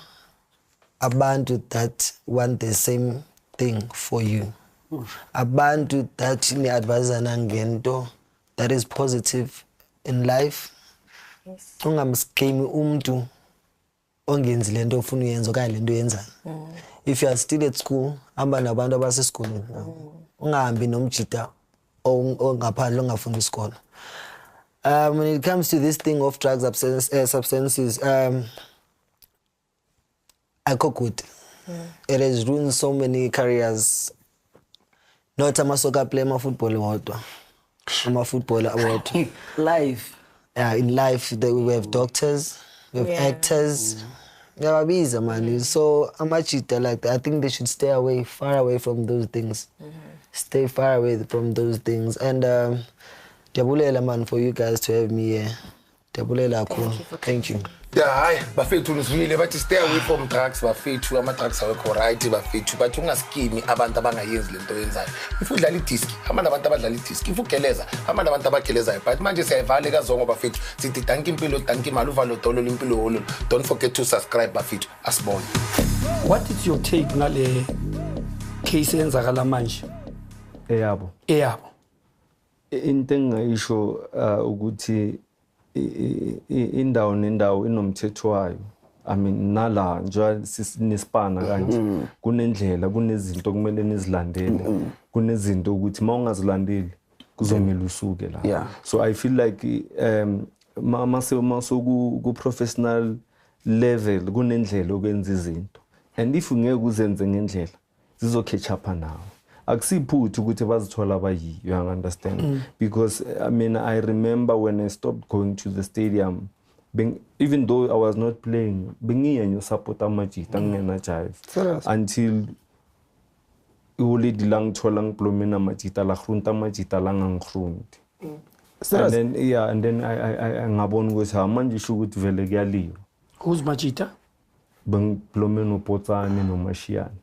abantu that want the same thing for you. Abantu that ni advisana ngento that is positive in life. Ungamscheme umuntu ongenzi lento ofuna uyenza okanye lento yenza. If you are still at school, hamba nabantu abasesikoleni. Ungahambi nomjita ongaphandle ongafunda isikolo. When it comes to this thing of drugs, substances, I cook good. It has ruined so many careers. Not a soccer player, I'm a footballer. I'm a footballer award. Life. Yeah, in life, we have doctors, we have actors. Yeah, busy, man. So I'm a cheater like that. I think they should stay away, far away from those things. Stay far away from those things. And Diabulela, man, for you guys to have me here. Diabulela, cool. Thank you. Yeah, hi, bafethu nisivile bathi stay away from drugs bafethu ama-drugs awekho right bafethu bathi ungaskimi abantu abangayenzi lento yenzayo if udlala idisk hamba nabantu abadlala idisk if ugeleza hamba nabantu abagelezayo but manje siyayivaleka zonke bafethu sithi danki impilo danki imali uvalo dolo impilo holo. Don't forget to subscribe bafethu asibone. What is your take ngale case enzakala manje eyabo into engayisho ukuthi indawo nendawo inomthetho wayo. I mean nala nje sinisipana kanje kunendlela kunezinto kumele nizilandele kunezinto ukuthi mawungazilandeli kuzomela usuke la. So I feel like mase ku professional level kunendlela okwenza izinto and if ungeke uzenze ngendlela zizo catch up nawe. Akusiphuthi ukuthi bazithola abayi, you understand? Because I mean I remember when I stopped going to the stadium, even though I was not playing, bengiya nyo support amajita ngena jive until uledi lang thola ngplomena amajita la grunta amajita la nganggrunti. And then I ngabona ukuthi manje sho ukuthi vele kuyaliwa. Who's majita? Bengplomena uPotsane no Mashiyane.